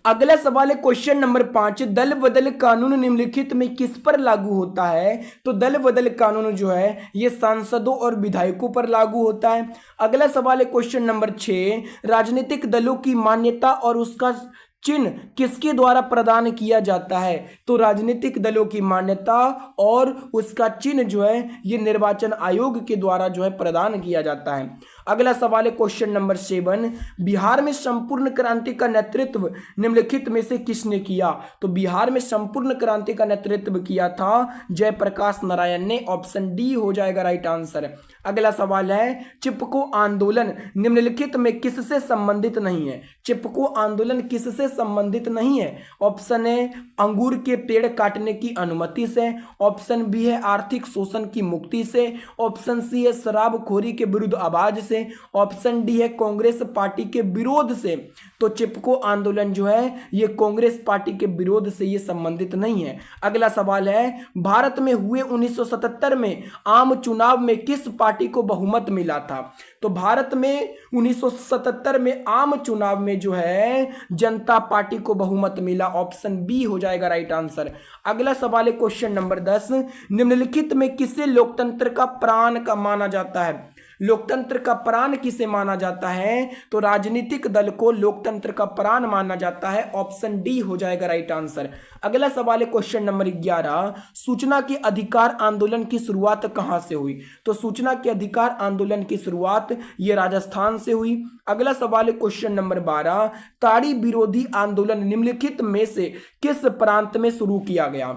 अगला सवाल है क्वेश्चन नंबर 5, दल बदल कानून निम्नलिखित में किस पर लागू होता है? तो दल बदल कानून जो है ये सांसदों और विधायकों पर लागू होता है। अगला सवाल है क्वेश्चन नंबर 6, राजनीतिक दलों की मान्यता और उसका चिन्ह किसके द्वारा प्रदान किया जाता है? तो राजनीतिक दलों की मान्यता और उसका चिन्ह जो है ये निर्वाचन आयोग के द्वारा जो है प्रदान किया जाता है। अगला सवाल है क्वेश्चन नंबर 7, बिहार में संपूर्ण क्रांति का नेतृत्व निम्नलिखित में से किसने किया? तो बिहार में संपूर्ण क्रांति का नेतृत्व किया था जयप्रकाश नारायण ने, ऑप्शन डी हो जाएगा राइट आंसर। अगला सवाल है चिपको आंदोलन निम्नलिखित में किससे संबंधित नहीं है? चिपको आंदोलन किससे संबंधित नहीं है? ऑप्शन ए अंगूर के पेड़ काटने की अनुमति से, ऑप्शन बी है आर्थिक शोषण की मुक्ति से, ऑप्शन सी है शराबखोरी के विरुद्ध आवाज से, ऑप्शन डी है कांग्रेस पार्टी के विरोध से। तो चिपको आंदोलन जो है ये कांग्रेस पार्टी के विरोध से ये संबंधित नहीं है। अगला सवाल है भारत में हुए 1977 में आम चुनाव में किस पार्टी को बहुमत मिला था? तो भारत में 1977 में आम चुनाव में जो है जनता पार्टी को बहुमत मिला, ऑप्शन बी हो जाएगा राइट आंसर। अगला सवाल है क्वेश्चन नंबर 10, निम्नलिखित में किसे लोकतंत्र का प्राण का माना जाता है? लोकतंत्र का प्राण किसे माना जाता है? तो राजनीतिक दल को लोकतंत्र का प्राण माना जाता है, ऑप्शन डी हो जाएगा राइट आंसर। अगला सवाल है क्वेश्चन नंबर 11, सूचना के अधिकार आंदोलन की शुरुआत कहां से हुई? तो सूचना के अधिकार आंदोलन की शुरुआत ये राजस्थान से हुई। अगला सवाल है क्वेश्चन नंबर 12, ताड़ी विरोधी आंदोलन निम्नलिखित में से किस प्रांत में शुरू किया गया?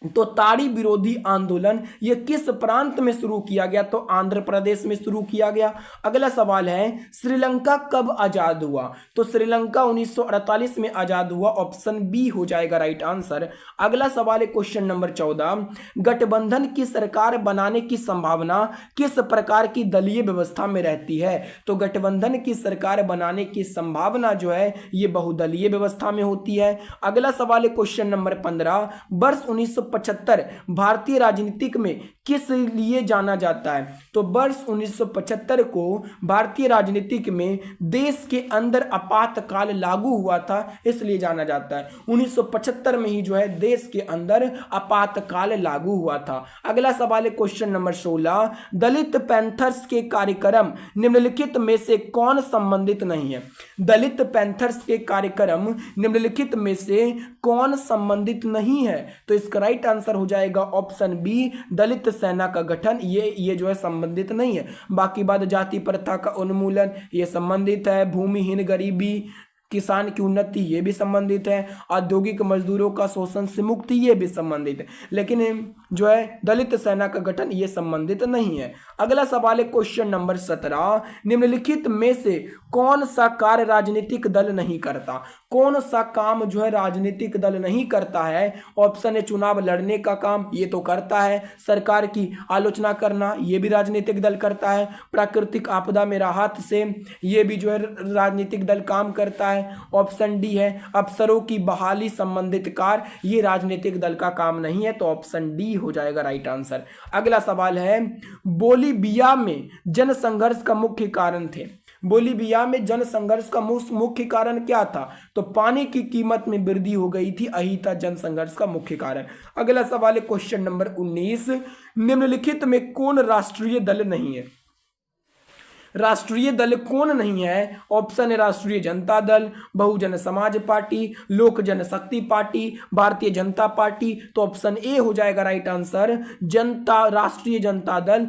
तो ताड़ी विरोधी आंदोलन ये किस प्रांत में शुरू किया गया? तो आंध्र प्रदेश में शुरू किया गया। अगला सवाल है श्रीलंका कब आजाद हुआ? तो श्रीलंका 1948 में आजाद हुआ, ऑप्शन बी हो जाएगा राइट आंसर। अगला सवाल है क्वेश्चन नंबर 14, गठबंधन की सरकार बनाने की संभावना किस प्रकार की दलीय व्यवस्था में रहती है? तो गठबंधन की सरकार बनाने की संभावना जो है ये बहुदलीय व्यवस्था में होती है। अगला सवाल है क्वेश्चन नंबर 15, वर्ष 1975 भारतीय राजनीतिक में किस लिए जाना जाता है? तो वर्ष 1975 को भारतीय राजनीतिक में देश के अंदर आपातकाल लागू हुआ था, इसलिए जाना जाता है। 1975 में ही जो है देश के अंदर आपातकाल लागू हुआ था। अगला सवाल है क्वेश्चन नंबर 16, दलित पैंथर्स के कार्यक्रम निम्नलिखित में से कौन संबंधित नहीं है? दलित पैंथर्स के कार्यक्रम निम्नलिखित में से कौन संबंधित नहीं है? तो इसका राइट आंसर हो जाएगा ऑप्शन बी, दलित सेना का गठन। ये जो है संबंधित नहीं है। बाकी बात जाति प्रथा का उन्मूलन ये संबंधित है, भूमिहीन गरीबी किसान की उन्नति ये भी संबंधित है, औद्योगिक मजदूरों का शोषण से मुक्ति ये भी संबंधित है, लेकिन जो है दलित सेना का गठन ये संबंधित नहीं है। अगला सवाल है क्वेश्चन नंबर 17, निम्नलिखित में से कौन सा कार्य राजनीतिक दल नहीं करता? कौन सा काम जो है राजनीतिक दल नहीं करता है? ऑप्शन है चुनाव लड़ने का काम, ये तो करता है। सरकार की आलोचना करना, ये भी राजनीतिक दल करता है। प्राकृतिक आपदा में राहत से, ये भी जो है राजनीतिक दल काम करता है। ऑप्शन डी है अफसरों की बहाली संबंधित कार्य, ये राजनीतिक दल का काम नहीं है, तो ऑप्शन डी हो जाएगा राइट आंसर। अगला सवाल है, बोलीविया में जनसंघर्ष का मुख्य कारण थे। बोलीविया में जनसंघर्ष का मुख्य कारण क्या था? तो पानी की कीमत में वृद्धि हो गई थी, यही था जनसंघर्ष का मुख्य कारण। अगला सवाल है क्वेश्चन नंबर 19, निम्नलिखित में कौन राष्ट्रीय दल नहीं है? राष्ट्रीय दल कौन नहीं है? ऑप्शन है राष्ट्रीय जनता दल, बहुजन समाज पार्टी, लोक जनशक्ति पार्टी, भारतीय जनता पार्टी। तो ऑप्शन ए हो जाएगा राइट आंसर, राष्ट्रीय जनता दल।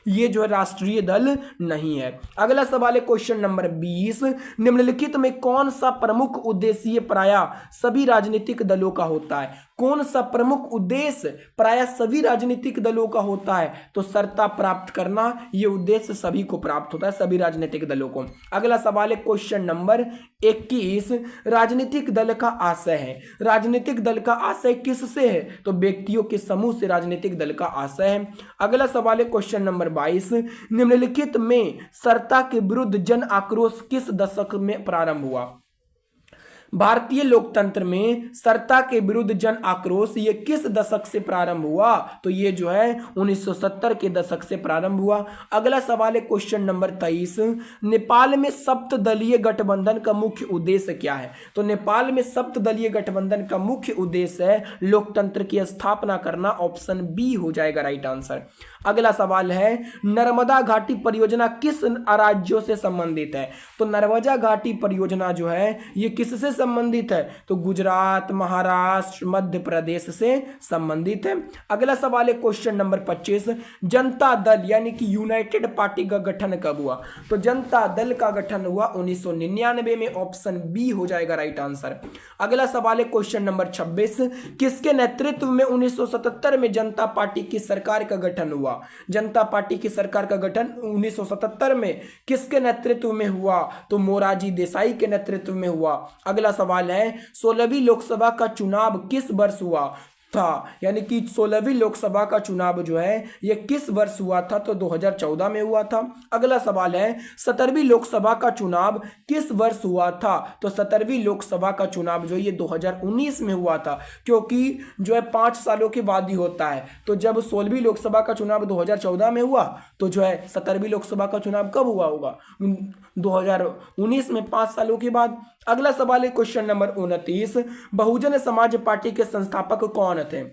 ये जो है राष्ट्रीय दल नहीं है। अगला सवाल है क्वेश्चन नंबर 20, निम्नलिखित में कौन सा प्रमुख उद्देश्य प्रायः सभी राजनीतिक दलों का होता है? कौन सा प्रमुख उद्देश्य प्रायः सभी राजनीतिक दलों का होता है? तो सत्ता प्राप्त करना, ये उद्देश्य सभी को प्राप्त होता है, सभी राजनीतिक दलों को। अगला सवाल है क्वेश्चन नंबर 21, राजनीतिक दल का आशय है। राजनीतिक दल का आशय किससे है? तो व्यक्तियों के समूह से राजनीतिक दल का आशय है। अगला सवाल है क्वेश्चन नंबर 22, निम्नलिखित में सत्ता के विरुद्ध जन आक्रोश किस दशक में प्रारंभ हुआ? भारतीय लोकतंत्र में सत्ता के विरुद्ध जन आक्रोश ये किस दशक से प्रारंभ हुआ? तो ये जो है 1970 के दशक से प्रारंभ हुआ। अगला सवाल है क्वेश्चन नंबर 23, नेपाल में सप्तदलीय गठबंधन का मुख्य उद्देश्य क्या है? तो नेपाल में सप्तदलीय गठबंधन का मुख्य उद्देश्य है लोकतंत्र की स्थापना करना, ऑप्शन बी हो जाएगा राइट आंसर। अगला सवाल है, नर्मदा घाटी परियोजना किस राज्यों से संबंधित है? तो नर्मदा घाटी परियोजना जो है ये किससे संबंधित है? तो गुजरात, महाराष्ट्र, मध्य प्रदेश से संबंधित है। अगला सवाल है क्वेश्चन नंबर 25, जनता दल यानी कि यूनाइटेड पार्टी का गठन कब हुआ? तो जनता दल का गठन हुआ 1999 में, ऑप्शन बी हो जाएगा राइट आंसर। अगला सवाल है क्वेश्चन नंबर 26, किसके नेतृत्व में 1977 में जनता पार्टी की सरकार का गठन हुआ? जनता पार्टी की सरकार का गठन 1977 में किसके नेतृत्व में हुआ? तो मोरारजी देसाई के नेतृत्व में हुआ। अगला सवाल है, 16वीं लोकसभा का चुनाव किस वर्ष हुआ था? यानी कि 16वीं लोकसभा का चुनाव जो है ये किस वर्ष हुआ था? तो 2014 में हुआ था। अगला सवाल है, 17वीं लोकसभा का चुनाव किस वर्ष हुआ था? तो 17वीं लोकसभा का चुनाव जो ये 2019 में हुआ था, क्योंकि जो है 5 सालों के बाद ही होता है। तो जब 16वीं लोकसभा का चुनाव 2014 में हुआ, तो जो है 17वीं लोकसभा का चुनाव कब हुआ होगा? 2019 में, 5 सालों के बाद। अगला सवाल है question number 29, Bahujan Samaj party के संस्थापक कौन थे?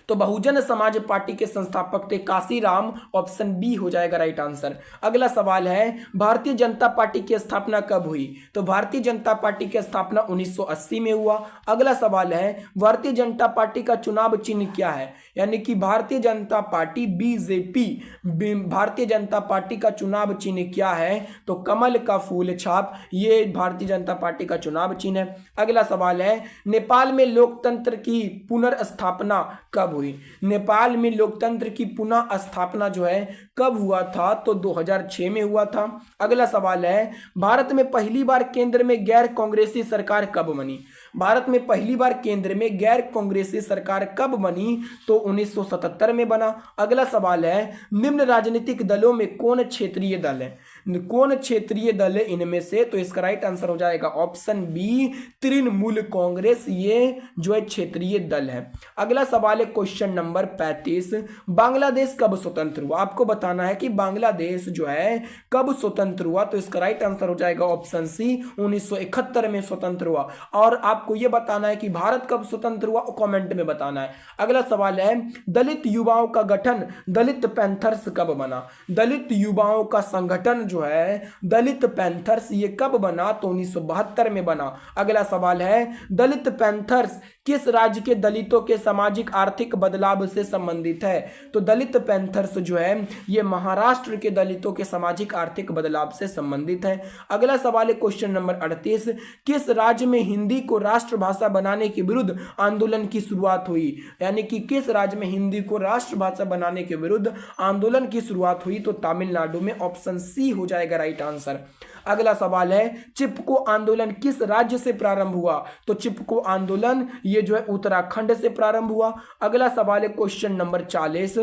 तो बहुजन समाज पार्टी के संस्थापक थे काशीराम, ऑप्शन बी हो जाएगा राइट आंसर। अगला सवाल है, भारतीय जनता पार्टी की स्थापना कब हुई? तो भारतीय जनता पार्टी की स्थापना 1980 में हुआ। अगला सवाल है, भारतीय जनता पार्टी का चुनाव चिन्ह क्या है? यानी कि Bharatiya Janata party BJP, Bharatiya Janata party का चुनाव चिन्ह क्या है? तो कमल का फूल छाप, ये भारतीय जनता पार्टी का चुनाव चिन्ह है। अगला सवाल है, नेपाल में लोकतंत्र की पुनर्स्थापना कब हुई? नेपाल में लोकतंत्र की पुनः स्थापना जो है कब हुआ था? तो 2006 में हुआ था। अगला सवाल है, भारत में पहली बार केंद्र में गैर कांग्रेसी सरकार कब बनी? भारत में पहली बार केंद्र में गैर कांग्रेसी सरकार कब बनी? तो 1977 में बना। अगला सवाल है, निम्न राजनीतिक दलों में कौन क्षेत्रीय दल है? कौन क्षेत्रीय दल है इनमें से? तो इसका राइट आंसर हो जाएगा ऑप्शन बी, तृणमूल कांग्रेस, ये जो है क्षेत्रीय दल है। अगला सवाल है क्वेश्चन नंबर 35, बांग्लादेश कब स्वतंत्र हुआ? आपको बताना है कि बांग्लादेश जो है कब स्वतंत्र हुआ। तो इसका राइट आंसर हो जाएगा ऑप्शन सी, 1971 में स्वतंत्र हुआ। और आपको यह बताना है कि भारत कब स्वतंत्र हुआ, कमेंट में बताना है। अगला सवाल है, दलित युवाओं का गठन दलित पैंथर्स कब बना? दलित युवाओं का संगठन जो है दलित पैंथर्स, ये कब बना? तो 1972 में बना। अगला सवाल है, दलित पैंथर्स किस राज्य के दलितों के सामाजिक आर्थिक बदलाव से संबंधित है? तो दलित पैंथर्स जो है ये महाराष्ट्र के दलितों के सामाजिक आर्थिक बदलाव से संबंधित है। अगला सवाल है क्वेश्चन नंबर 38, किस राज्य में हिंदी को राष्ट्रभाषा बनाने के विरुद्ध आंदोलन की शुरुआत हुई? यानी कि किस राज्य में हिंदी को राष्ट्रभाषा बनाने के विरुद्ध आंदोलन की शुरुआत हुई? तो तमिलनाडु में, ऑप्शन सी हो जाएगा राइट आंसर। अगला सवाल है, चिपको आंदोलन किस राज्य से प्रारंभ हुआ? तो चिपको आंदोलन ये जो है उत्तराखंड से प्रारंभ हुआ। अगला सवाल है क्वेश्चन नंबर 40,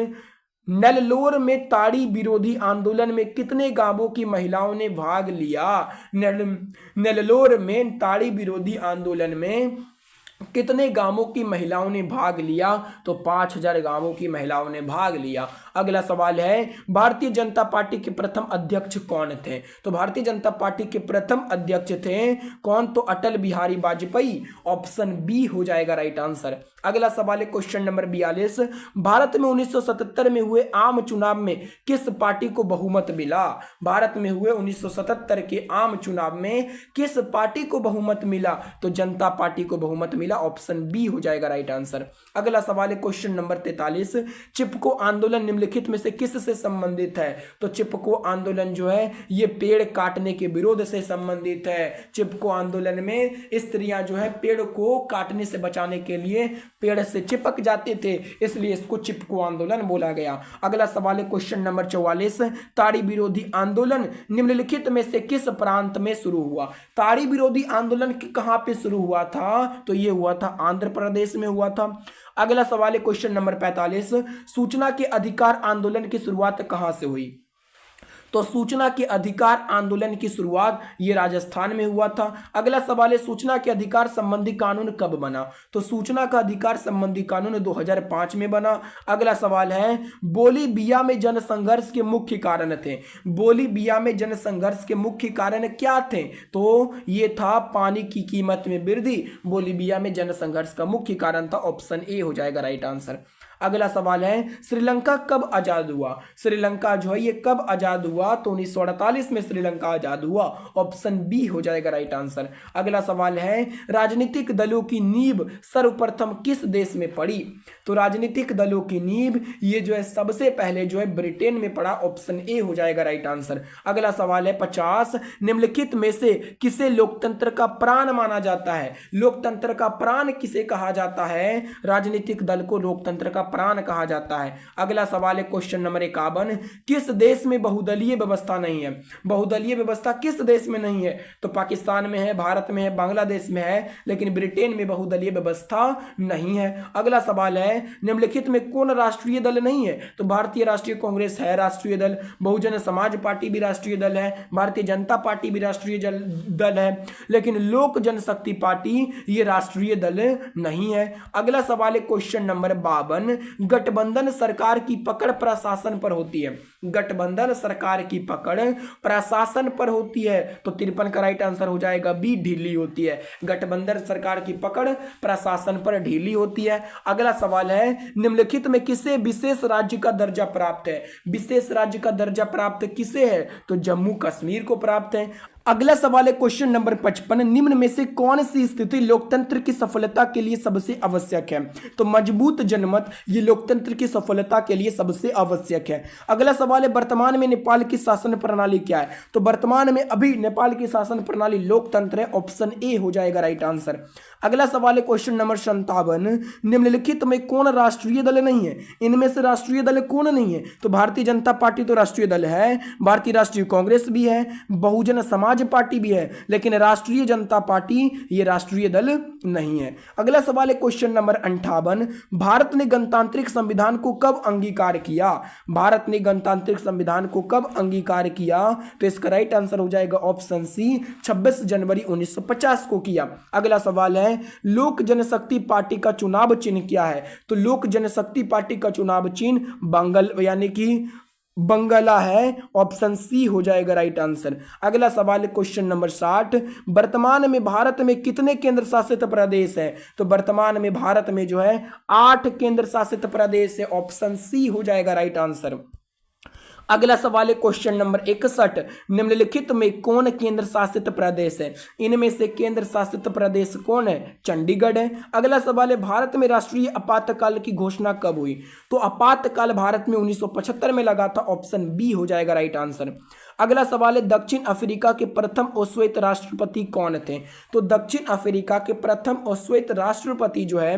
नेल्लोर में ताड़ी विरोधी आंदोलन में कितने गांवों की महिलाओं ने भाग लिया? नेल्लोर में ताड़ी विरोधी आंदोलन में कितने गांवों की महिलाओं ने भाग लिया? तो 5000 गांवों की महिलाओं ने भाग लिया। अगला सवाल है, भारतीय जनता पार्टी के प्रथम अध्यक्ष कौन थे? तो भारतीय जनता पार्टी के प्रथम अध्यक्ष थे कौन? तो अटल बिहारी वाजपेयी, ऑप्शन बी हो जाएगा राइट आंसर। अगला सवाल है क्वेश्चन नंबर 42, भारत में 1977 में हुए आम चुनाव में किस पार्टी को बहुमत मिला? भारत में हुए 1977 के आम चुनाव में किस पार्टी को बहुमत मिला? तो जनता पार्टी को बहुमत मिला, ऑप्शन बी हो जाएगा राइट आंसर। अगला सवाल है क्वेश्चन नंबर 43, चिपको आंदोलन निम्नलिखित में से किससे संबंधित है? तो चिपको आंदोलन जो है ये पेड़ काटने के विरोध से संबंधित है। चिपको आंदोलन में स्त्रियां जो है पेड़ को काटने से बचाने के लिए पेड़ से चिपक जाते थे, इसलिए इसको चिपको आंदोलन बोला गया। अगला सवाल है क्वेश्चन नंबर 44, ताड़ी विरोधी आंदोलन निम्नलिखित में से किस प्रांत में शुरू हुआ? ताड़ी विरोधी आंदोलन कहां पे शुरू हुआ था? तो ये हुआ था आंध्र प्रदेश में हुआ था। अगला सवाल है क्वेश्चन नंबर 45, सूचना के अधिकार आंदोलन की शुरुआत कहां से हुई? तो सूचना के अधिकार आंदोलन की शुरुआत ये राजस्थान में हुआ था। अगला सवाल है, सूचना के अधिकार संबंधी कानून कब बना? तो सूचना का अधिकार संबंधी कानून 2005 में बना। अगला सवाल है, बोलीविया में जनसंघर्ष के मुख्य कारण थे? बोलीविया में जनसंघर्ष के मुख्य कारण क्या थे? तो ये था पानी की कीमत में वृद्धि, बोलीविया में जनसंघर्ष का मुख्य कारण था, ऑप्शन ए हो जाएगा राइट आंसर। अगला सवाल है, श्रीलंका कब आजाद हुआ? श्रीलंका जो है ये कब आजाद हुआ? तो 1948 में श्रीलंका आजाद हुआ, ऑप्शन बी हो जाएगा राइट आंसर। अगला सवाल है, राजनीतिक दलों की नींव सर्वप्रथम किस देश में पड़ी? तो राजनीतिक दलों की नींव ये जो है सबसे पहले जो है ब्रिटेन में पड़ा, ऑप्शन ए हो जाएगा राइट आंसर। अगला सवाल है 50, निम्नलिखित में से किसे लोकतंत्र का प्राण माना जाता है? लोकतंत्र का प्राण किसे कहा जाता है? राजनीतिक दल को लोकतंत्र का प्राण कहा जाता है। अगला सवाल है क्वेश्चन नंबर 51, किस देश में बहुदलीय व्यवस्था नहीं है? बहुदलीय व्यवस्था किस देश में नहीं है? तो पाकिस्तान में है, भारत में है, बांग्लादेश में है, लेकिन ब्रिटेन में बहुदलीय व्यवस्था नहीं है। अगला सवाल है, निम्नलिखित में कौन राष्ट्रीय दल नहीं है? तो भारतीय राष्ट्रीय कांग्रेस है राष्ट्रीय दल, बहुजन समाज पार्टी भी राष्ट्रीय दल है, भारतीय जनता पार्टी भी राष्ट्रीय दल है, लेकिन लोक जनशक्ति पार्टी ये राष्ट्रीय दल नहीं है। अगला सवाल है क्वेश्चन नंबर 52, गठबंधन सरकार की पकड़ प्रशासन पर होती है? गठबंधन सरकार की पकड़ प्रशासन पर होती है, तो 53 का राइट आंसर हो जाएगा बी, ढीली होती है। गठबंधन सरकार की पकड़ प्रशासन पर ढीली होती है। अगला सवाल है, निम्नलिखित में किसे विशेष राज्य का दर्जा प्राप्त है? विशेष राज्य का दर्जा प्राप्त किसे है? तो जम्मू कश्मीर को प्राप्त है। अगला सवाल है क्वेश्चन नंबर 55, निम्न में से कौन सी स्थिति लोकतंत्र की सफलता के लिए सबसे आवश्यक है? तो मजबूत जनमत ये लोकतंत्र की सफलता के लिए सबसे आवश्यक है। अगला सवाल है वर्तमान में नेपाल की शासन प्रणाली क्या है? तो वर्तमान में अभी नेपाल की शासन प्रणाली लोकतंत्र है, ऑप्शन ए हो जाएगा राइट आंसर। अगला सवाल है क्वेश्चन नंबर 57, निम्नलिखित में कौन राष्ट्रीय दल नहीं है? इनमें से राष्ट्रीय दल कौन नहीं है? तो भारतीय जनता पार्टी तो राष्ट्रीय दल है, भारतीय राष्ट्रीय कांग्रेस भी है, बहुजन समाज पार्टी भी है, लेकिन राष्ट्रीय जनता पार्टी ये राष्ट्रीय दल नहीं है। अगला सवाल है क्वेश्चन नंबर 58, भारत ने गणतांत्रिक संविधान को कब अंगीकार किया? भारत ने गणतांत्रिक संविधान को कब अंगीकार किया? तो इसका राइट आंसर हो जाएगा ऑप्शन सी, 26 जनवरी 1950 को किया। अगला सवाल है लोक जनशक्ति पार्टी का चुनाव चिन्ह क्या है? तो लोक जनशक्ति पार्टी का चुनाव चिन्ह बंगल यानी कि बंगला है, ऑप्शन सी हो जाएगा राइट आंसर। अगला सवाल है क्वेश्चन नंबर 60, वर्तमान में भारत में कितने केंद्र शासित प्रदेश है? तो वर्तमान में भारत में जो है 8 केंद्र शासित प्रदेश है, ऑप्शन सी हो जाएगा राइट आंसर। अगला सवाल है क्वेश्चन नंबर 61, निम्नलिखित में कौन केंद्र शासित प्रदेश है? इनमें से केंद्र शासित प्रदेश कौन है? चंडीगढ़ है। अगला सवाल है भारत में राष्ट्रीय आपातकाल की घोषणा कब हुई? तो आपातकाल भारत में 1975 में लगा था, ऑप्शन बी हो जाएगा राइट आंसर। अगला सवाल है दक्षिण अफ्रीका के प्रथम अश्वेत राष्ट्रपति कौन थे? तो दक्षिण अफ्रीका के प्रथम अश्वेत राष्ट्रपति जो है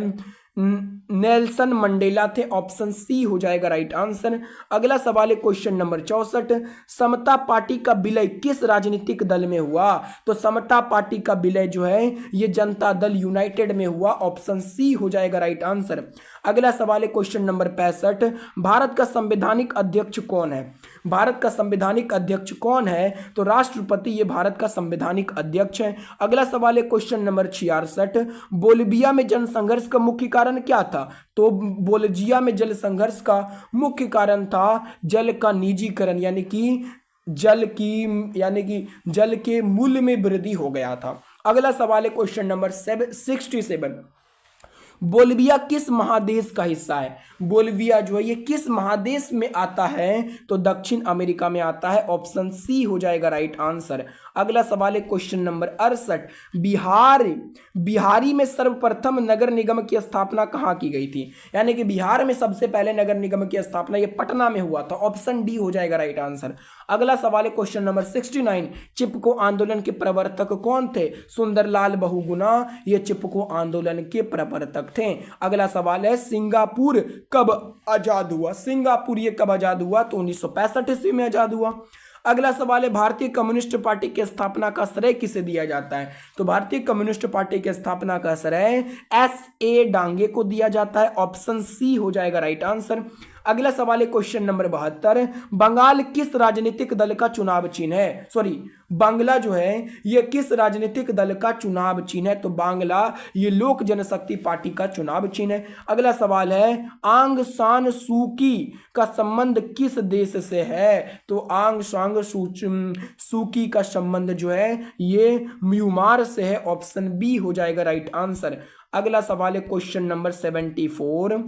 नेल्सन मंडेला थे, ऑप्शन सी हो जाएगा राइट आंसर। अगला सवाल है क्वेश्चन नंबर 64, समता पार्टी का विलय किस राजनीतिक दल में हुआ? तो समता पार्टी का विलय जो है ये जनता दल यूनाइटेड में हुआ, ऑप्शन सी हो जाएगा राइट आंसर। अगला सवाल है क्वेश्चन नंबर 65, भारत का संवैधानिक अध्यक्ष कौन है? भारत का संवैधानिक अध्यक्ष कौन है? तो राष्ट्रपति ये भारत का संवैधानिक अध्यक्ष है। अगला सवाल है क्वेश्चन नंबर 66, बोलिविया में जनसंघर्ष का मुख्य कारण क्या था? तो बोलिविया में जल संघर्ष का मुख्य कारण था जल का निजीकरण, यानी कि जल के मूल्य में वृद्धि हो गया था। अगला सवाल है क्वेश्चन नंबर 67, बोलिविया किस महादेश का हिस्सा है? बोलिविया जो है ये किस महादेश में आता है? तो दक्षिण अमेरिका में आता है, ऑप्शन सी हो जाएगा राइट आंसर। अगला सवाल है क्वेश्चन नंबर 68, बिहारी में सर्वप्रथम नगर निगम की स्थापना कहाँ की गई थी? यानी कि बिहार में सबसे पहले नगर निगम की स्थापना ये पटना में हुआ था, ऑप्शन डी हो जाएगा राइट आंसर। अगला सवाल है क्वेश्चन नंबर 69, चिपको आंदोलन के प्रवर्तक कौन थे? सुंदरलाल बहुगुणा ये चिपको आंदोलन के प्रवर्तक थे। अगला सवाल है सिंगापुर कब आजाद हुआ? सिंगापुर ये कब आजाद हुआ? तो 1965 ईस्वी में आजाद हुआ। अगला सवाल है भारतीय कम्युनिस्ट पार्टी की स्थापना का श्रेय किसे दिया जाता है? तो भारतीय कम्युनिस्ट पार्टी की स्थापना का श्रेय S.A. डांगे को दिया जाता है, ऑप्शन सी हो जाएगा राइट आंसर। अगला सवाल है क्वेश्चन नंबर 72, बंगाल किस राजनीतिक दल का चुनाव चिन्ह है? बांग्ला जो है ये किस राजनीतिक दल का चुनाव चिन्ह है? तो बांग्ला ये लोक जनशक्ति पार्टी का चुनाव चिन्ह है। अगला सवाल है आंग सान सूकी का संबंध किस देश से है? तो आंग सांग सूकी का संबंध जो है ये म्यांमार से है, ऑप्शन बी हो जाएगा राइट आंसर। अगला सवाल है क्वेश्चन नंबर 74,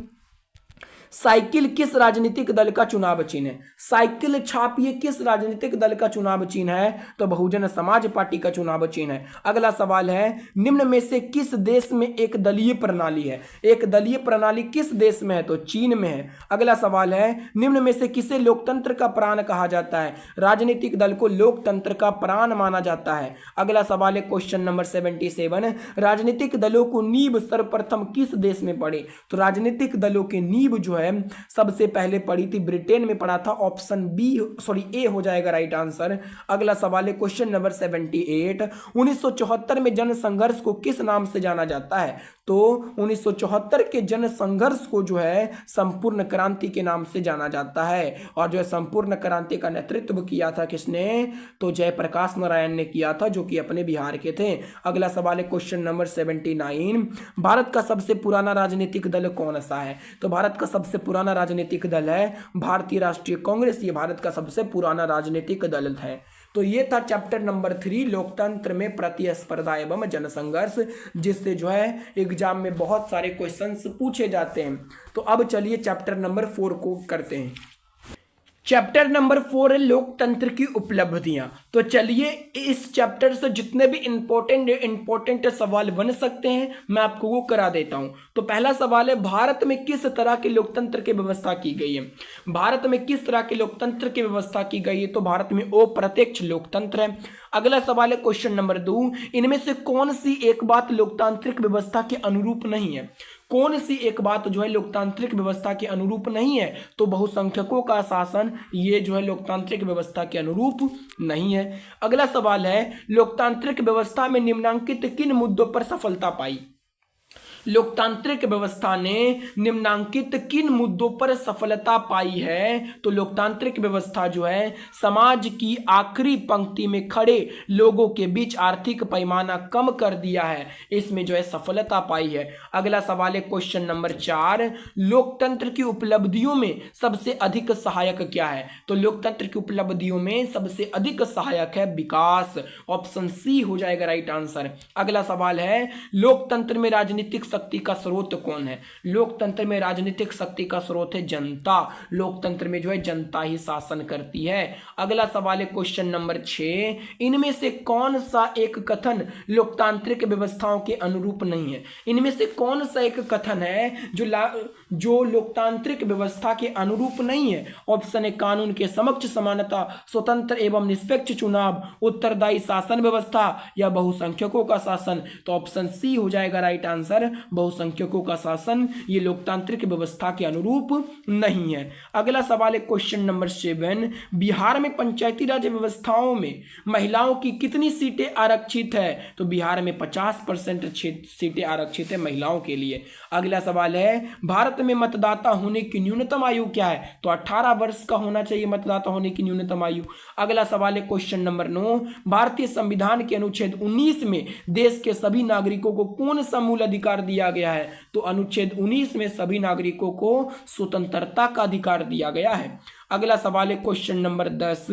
साइकिल किस राजनीतिक दल का चुनाव चिन्ह है? साइकिल छाप ये किस राजनीतिक दल का चुनाव चिन्ह है? तो बहुजन समाज पार्टी का चुनाव चिन्ह है। अगला सवाल है निम्न में से किस देश में एक दलीय प्रणाली है? एक दलीय प्रणाली किस देश में है? तो चीन में है। अगला सवाल है निम्न में से किसे लोकतंत्र का प्राण कहा जाता है? राजनीतिक दल को लोकतंत्र का प्राण माना जाता है। अगला सवाल है क्वेश्चन नंबर 77, राजनीतिक दलों को नींव सर्वप्रथम किस देश में पड़ी? तो राजनीतिक दलों के नींव जो है सबसे पहले पड़ी थी ब्रिटेन में पड़ा था, ऑप्शन ए हो जाएगा राइट आंसर। अगला सवाल है क्वेश्चन नंबर 78, 1974 में जनसंघर्ष को किस नाम से जाना जाता है? तो 1974 के जनसंघर्ष को जो है संपूर्ण क्रांति के नाम से जाना जाता है। और जो है संपूर्ण क्रांति का नेतृत्व किया था किसने? तो जयप्रकाश नारायण ने किया था, जो कि अपने बिहार के थे। अगला सवाल है क्वेश्चन नंबर 79, भारत का सबसे पुराना राजनीतिक दल कौन सा है? तो भारत का सबसे पुराना राजनीतिक दल है भारतीय राष्ट्रीय कांग्रेस, ये भारत का सबसे पुराना राजनीतिक दल है। तो ये था चैप्टर नंबर 3 लोकतंत्र में प्रतिस्पर्धा एवं जनसंघर्ष, जिससे जो है एग्जाम में बहुत सारे क्वेश्चंस पूछे जाते हैं। तो अब चलिए चैप्टर नंबर 4 को करते हैं। चैप्टर नंबर 4 है लोकतंत्र की उपलब्धियां। तो चलिए इस चैप्टर से जितने भी इंपॉर्टेंट सवाल बन सकते हैं मैं आपको वो करा देता हूं। तो पहला सवाल है, भारत में किस तरह की लोकतंत्र की व्यवस्था की गई है? भारत में किस तरह की लोकतंत्र की व्यवस्था की गई है? तो भारत में अप्रत्यक्ष लोकतंत्र है। अगला सवाल है क्वेश्चन नंबर 2, इनमें से कौन सी एक बात लोकतांत्रिक व्यवस्था के अनुरूप नहीं है? कौन सी एक बात जो है लोकतांत्रिक व्यवस्था के अनुरूप नहीं है? तो बहुसंख्यकों का शासन, ये जो है लोकतांत्रिक व्यवस्था के अनुरूप नहीं है। अगला सवाल है, लोकतांत्रिक व्यवस्था में निम्नलिखित किन मुद्दों पर सफलता पाई? लोकतांत्रिक व्यवस्था ने निम्नलिखित किन मुद्दों पर सफलता पाई है? तो लोकतांत्रिक व्यवस्था जो है समाज की आखिरी पंक्ति में खड़े लोगों के बीच आर्थिक पैमाना कम कर दिया है, इसमें जो है सफलता पाई है। अगला सवाल है क्वेश्चन नंबर 4, लोकतंत्र की उपलब्धियों में सबसे अधिक सहायक क्या है? तो लोकतंत्र की उपलब्धियों में सबसे अधिक सहायक है विकास। ऑप्शन सी हो जाएगा राइट आंसर। अगला सवाल है, लोकतंत्र में राजनीतिक शक्ति का स्रोत कौन है? लोकतंत्र में राजनीतिक शक्ति का स्रोत है जनता। लोकतंत्र में जो है जनता ही शासन करती है। अगला सवाल है क्वेश्चन नंबर 6, इनमें से कौन सा एक कथन लोकतांत्रिक व्यवस्थाओं के अनुरूप नहीं है? इनमें से कौन सा एक कथन है जो लोकतांत्रिक व्यवस्था के अनुरूप नहीं है? ऑप्शन है कानून के समक्ष समानता, स्वतंत्र एवं निष्पक्ष चुनाव, उत्तरदायी शासन व्यवस्था या बहुसंख्यकों का शासन। तो ऑप्शन सी हो जाएगा राइट आंसर, बहुसंख्यकों का शासन ये लोकतांत्रिक व्यवस्था के अनुरूप नहीं है। अगला सवाल है क्वेश्चन नंबर 7, बिहार में पंचायती राज व्यवस्थाओं में महिलाओं की कितनी सीटें आरक्षित है? तो बिहार में 50% सीटें आरक्षित है महिलाओं के लिए। अगला सवाल है, भारत में मतदाता होने की न्यूनतम आयु क्या है? तो 18 वर्ष का होना चाहिए मतदाता होने की न्यूनतम आयु। अगला सवाल है क्वेश्चन नंबर 9, भारतीय संविधान के अनुच्छेद 19 में देश के सभी नागरिकों को कौन सा मूल अधिकार दिया गया है? तो अनुच्छेद 19 में सभी नागरिकों को स्वतंत्रता का अधिकार दिया गया है। अगला सवाल है क्वेश्चन नंबर 10,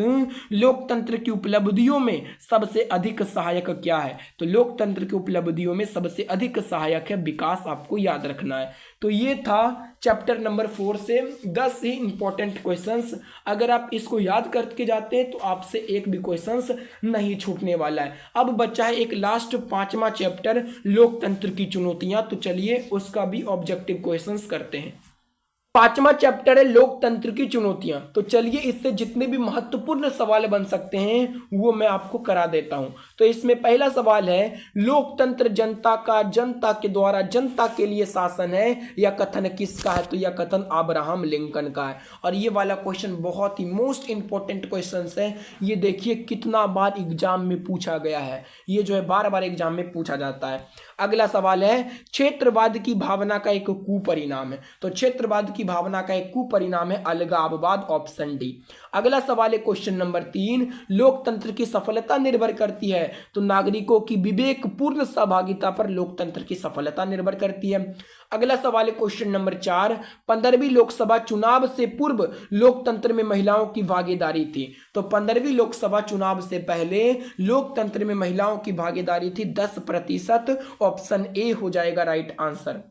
लोकतंत्र की उपलब्धियों में सबसे अधिक सहायक क्या है? तो लोकतंत्र की उपलब्धियों में सबसे अधिक सहायक है विकास, आपको याद रखना है। तो ये था चैप्टर नंबर 4 से 10 ही इंपॉर्टेंट क्वेश्चंस। अगर आप इसको याद करके जाते हैं तो आपसे एक भी क्वेश्चंस नहीं छूटने वाला है। अब बचा है एक लास्ट 5वां चैप्टर लोकतंत्र की चुनौतियां। तो चलिए उसका भी ऑब्जेक्टिव क्वेश्चंस करते हैं। 5वां चैप्टर है लोकतंत्र की चुनौतियां। तो चलिए इससे जितने भी महत्वपूर्ण सवाल बन सकते हैं वो मैं आपको करा देता हूं। तो इसमें पहला सवाल है, लोकतंत्र जनता का जनता के द्वारा जनता के लिए शासन है, यह कथन किसका है? तो यह कथन अब्राहम लिंकन का है। और ये वाला क्वेश्चन बहुत ही मोस्ट इंपॉर्टेंट क्वेश्चन है। ये देखिए कितना बार एग्जाम में पूछा गया है, ये जो है बार बार एग्जाम में पूछा जाता है। अगला सवाल है, क्षेत्रवाद की भावना का एक कुपरिणाम है। तो क्षेत्रवाद की भावना का एक कुपरिणाम है अलगाववाद। Option D. अगला सवाल है क्वेश्चन नंबर 3, लोकतंत्र की सफलता निर्भर करती है। तो नागरिकों की विवेकपूर्ण सहभागिता पर लोकतंत्र की सफलता निर्भर करती है। अगला सवाल है क्वेश्चन नंबर 4, 15वीं लोकसभा चुनाव से पूर्व लोकतंत्र में महिलाओं की भागीदारी थी। तो 15वीं लोकसभा चुनाव से पहले लोकतंत्र में महिलाओं की भागीदारी थी 10%। ऑप्शन ए हो जाएगा राइट आंसर।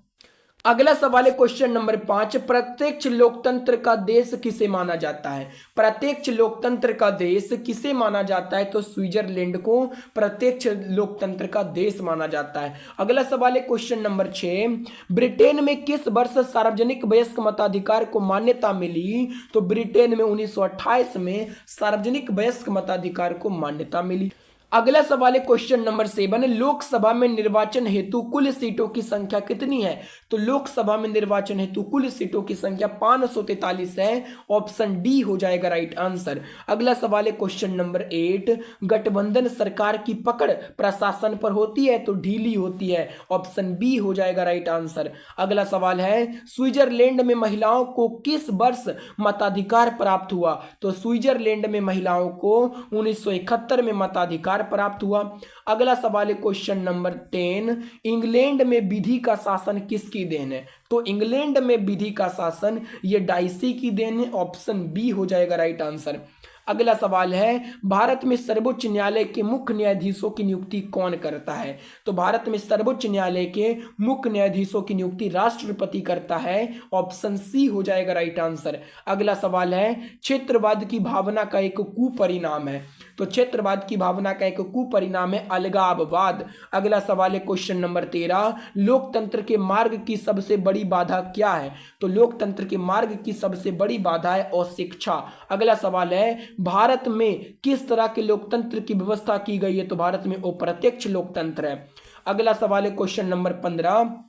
अगला सवाल है क्वेश्चन नंबर 5, प्रत्यक्ष लोकतंत्र का देश किसे माना जाता है? प्रत्यक्ष लोकतंत्र का देश किसे माना जाता है? तो स्विट्जरलैंड को प्रत्यक्ष लोकतंत्र का देश माना जाता है। अगला सवाल है क्वेश्चन नंबर 6, ब्रिटेन में किस वर्ष सार्वजनिक वयस्क मताधिकार को मान्यता मिली? तो ब्रिटेन में 1928 में सार्वजनिक वयस्क मताधिकार को मान्यता मिली। अगला सवाल है क्वेश्चन नंबर 7, लोकसभा में निर्वाचन हेतु कुल सीटों की संख्या कितनी है? तो लोकसभा में निर्वाचन हेतु कुल सीटों की संख्या 543 है। ऑप्शन डी हो जाएगा राइट आंसर। अगला सवाल है क्वेश्चन नंबर 8, गठबंधन सरकार की पकड़ प्रशासन पर होती है तो ढीली होती है। ऑप्शन बी हो जाएगा राइट आंसर। अगला सवाल है, स्विट्जरलैंड में महिलाओं को किस वर्ष मताधिकार प्राप्त हुआ? तो स्विट्जरलैंड में महिलाओं को 1971 में मताधिकार प्राप्त हुआ। अगला सवाल है क्वेश्चन नंबर 10, इंग्लैंड में विधि का शासन किसकी देन है? तो इंग्लैंड में विधि का शासन ये डाइसी की देन है। ऑप्शन बी हो जाएगा राइट आंसर। अगला सवाल है, भारत में सर्वोच्च न्यायालय के मुख्य न्यायाधीशों की नियुक्ति कौन करता है? तो भारत में सर्वोच्च न्यायालय के मुख्य न्यायाधीशों की नियुक्ति राष्ट्रपति करता है। ऑप्शन सी हो जाएगा राइट आंसर। अगला सवाल है, क्षेत्रवाद की भावना का एक कुपरिणाम है। तो क्षेत्रवाद की भावना का एक कुपरिणाम है अलगाववाद। अगला सवाल है क्वेश्चन नंबर 13, लोकतंत्र के मार्ग की सबसे बड़ी बाधा क्या है? तो लोकतंत्र के मार्ग की सबसे बड़ी बाधा है अशिक्षा। अगला सवाल है, भारत में किस तरह के लोकतंत्र की व्यवस्था की गई है? तो भारत में अप्रत्यक्ष लोकतंत्र है। अगला सवाल है क्वेश्चन नंबर 15,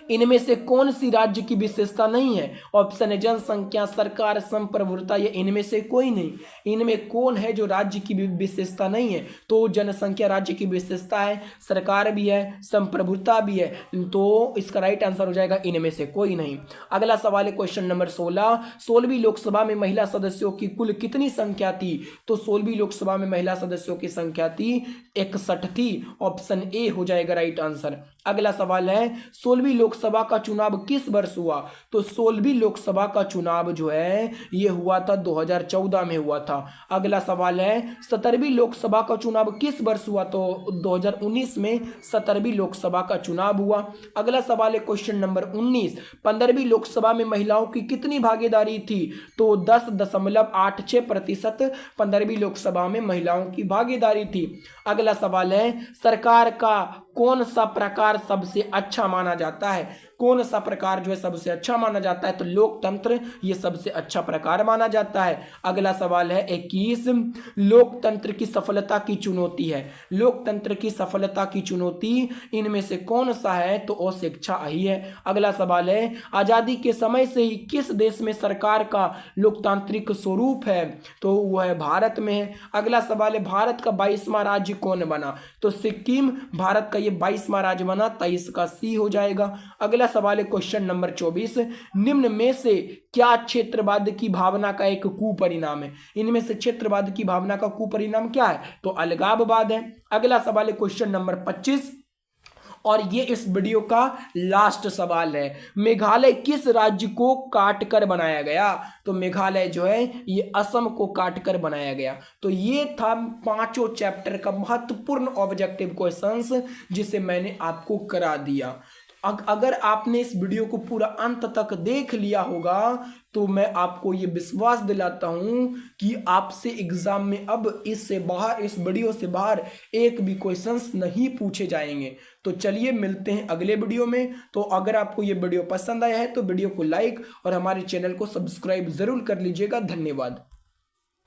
इनमें से कौन सी राज्य की विशेषता नहीं है? ऑप्शन है जनसंख्या, सरकार, संप्रभुता, या इनमें से कोई नहीं। इनमें कौन है जो राज्य की विशेषता नहीं है? तो जनसंख्या राज्य की विशेषता है, सरकार भी है, संप्रभुता भी है, तो इसका राइट आंसर हो जाएगा इनमें से कोई नहीं। अगला सवाल है क्वेश्चन नंबर 16, 16वीं लोकसभा में महिला सदस्यों की कुल कितनी संख्या थी? तो 16वीं लोकसभा में महिला सदस्यों की संख्या थी 61 थी। ऑप्शन ए हो जाएगा राइट आंसर। अगला सवाल है, 16वीं लोकसभा का चुनाव किस वर्ष हुआ? तो 16वीं लोकसभा का चुनाव जो है ये हुआ था 2014 में हुआ था। अगला सवाल है, 17वीं लोकसभा का चुनाव किस वर्ष हुआ? तो 2019 में 17वीं लोकसभा का चुनाव हुआ। अगला सवाल है क्वेश्चन नंबर 19, 15वीं लोकसभा में महिलाओं की कितनी भागीदारी थी? तो 10.86% 15वीं लोकसभा में महिलाओं की भागीदारी थी। अगला सवाल है, सरकार का कौन सा प्रकार सबसे अच्छा माना जाता है? कौन सा प्रकार जो है सबसे अच्छा माना जाता है? तो लोकतंत्र ये सबसे अच्छा प्रकार माना जाता है। अगला सवाल है 21, लोकतंत्र की सफलता की चुनौती है। लोकतंत्र की सफलता की चुनौती इनमें से कौन सा है? तो अशिक्षा ही है। अगला सवाल है, आजादी के समय से ही किस देश में सरकार का लोकतांत्रिक स्वरूप है? तो वह है भारत में है। अगला सवाल है, भारत का 22वां राज्य कौन बना? तो सिक्किम भारत का ये 22वां राज्य बना, 23 का सी हो जाएगा। अगला सवाल है क्वेश्चन नंबर 24, निम्न में से क्या क्षेत्रवाद की भावना का एक कुपरिणाम है? इनमें से क्षेत्रवाद की भावना का कुपरिणाम क्या है? तो अलगाववाद है। अगला सवाल है क्वेश्चन नंबर 25, और ये इस वीडियो का लास्ट सवाल है, मेघालय किस राज्य को काटकर बनाया गया? तो मेघालय जो है ये असम को काटकर बनाया गया। तो ये था पांचों चैप्टर का महत्वपूर्ण ऑब्जेक्टिव क्वेश्चंस जिसे मैंने आपको करा दिया। अगर आपने इस वीडियो को पूरा अंत तक देख लिया होगा तो मैं आपको ये विश्वास दिलाता हूं कि आपसे एग्जाम में अब इससे बाहर, इस वीडियो से बाहर एक भी क्वेश्चंस नहीं पूछे जाएंगे। तो चलिए मिलते हैं अगले वीडियो में। तो अगर आपको ये वीडियो पसंद आया है तो वीडियो को लाइक और हमारे चैनल को सब्सक्राइब जरूर कर लीजिएगा। धन्यवाद।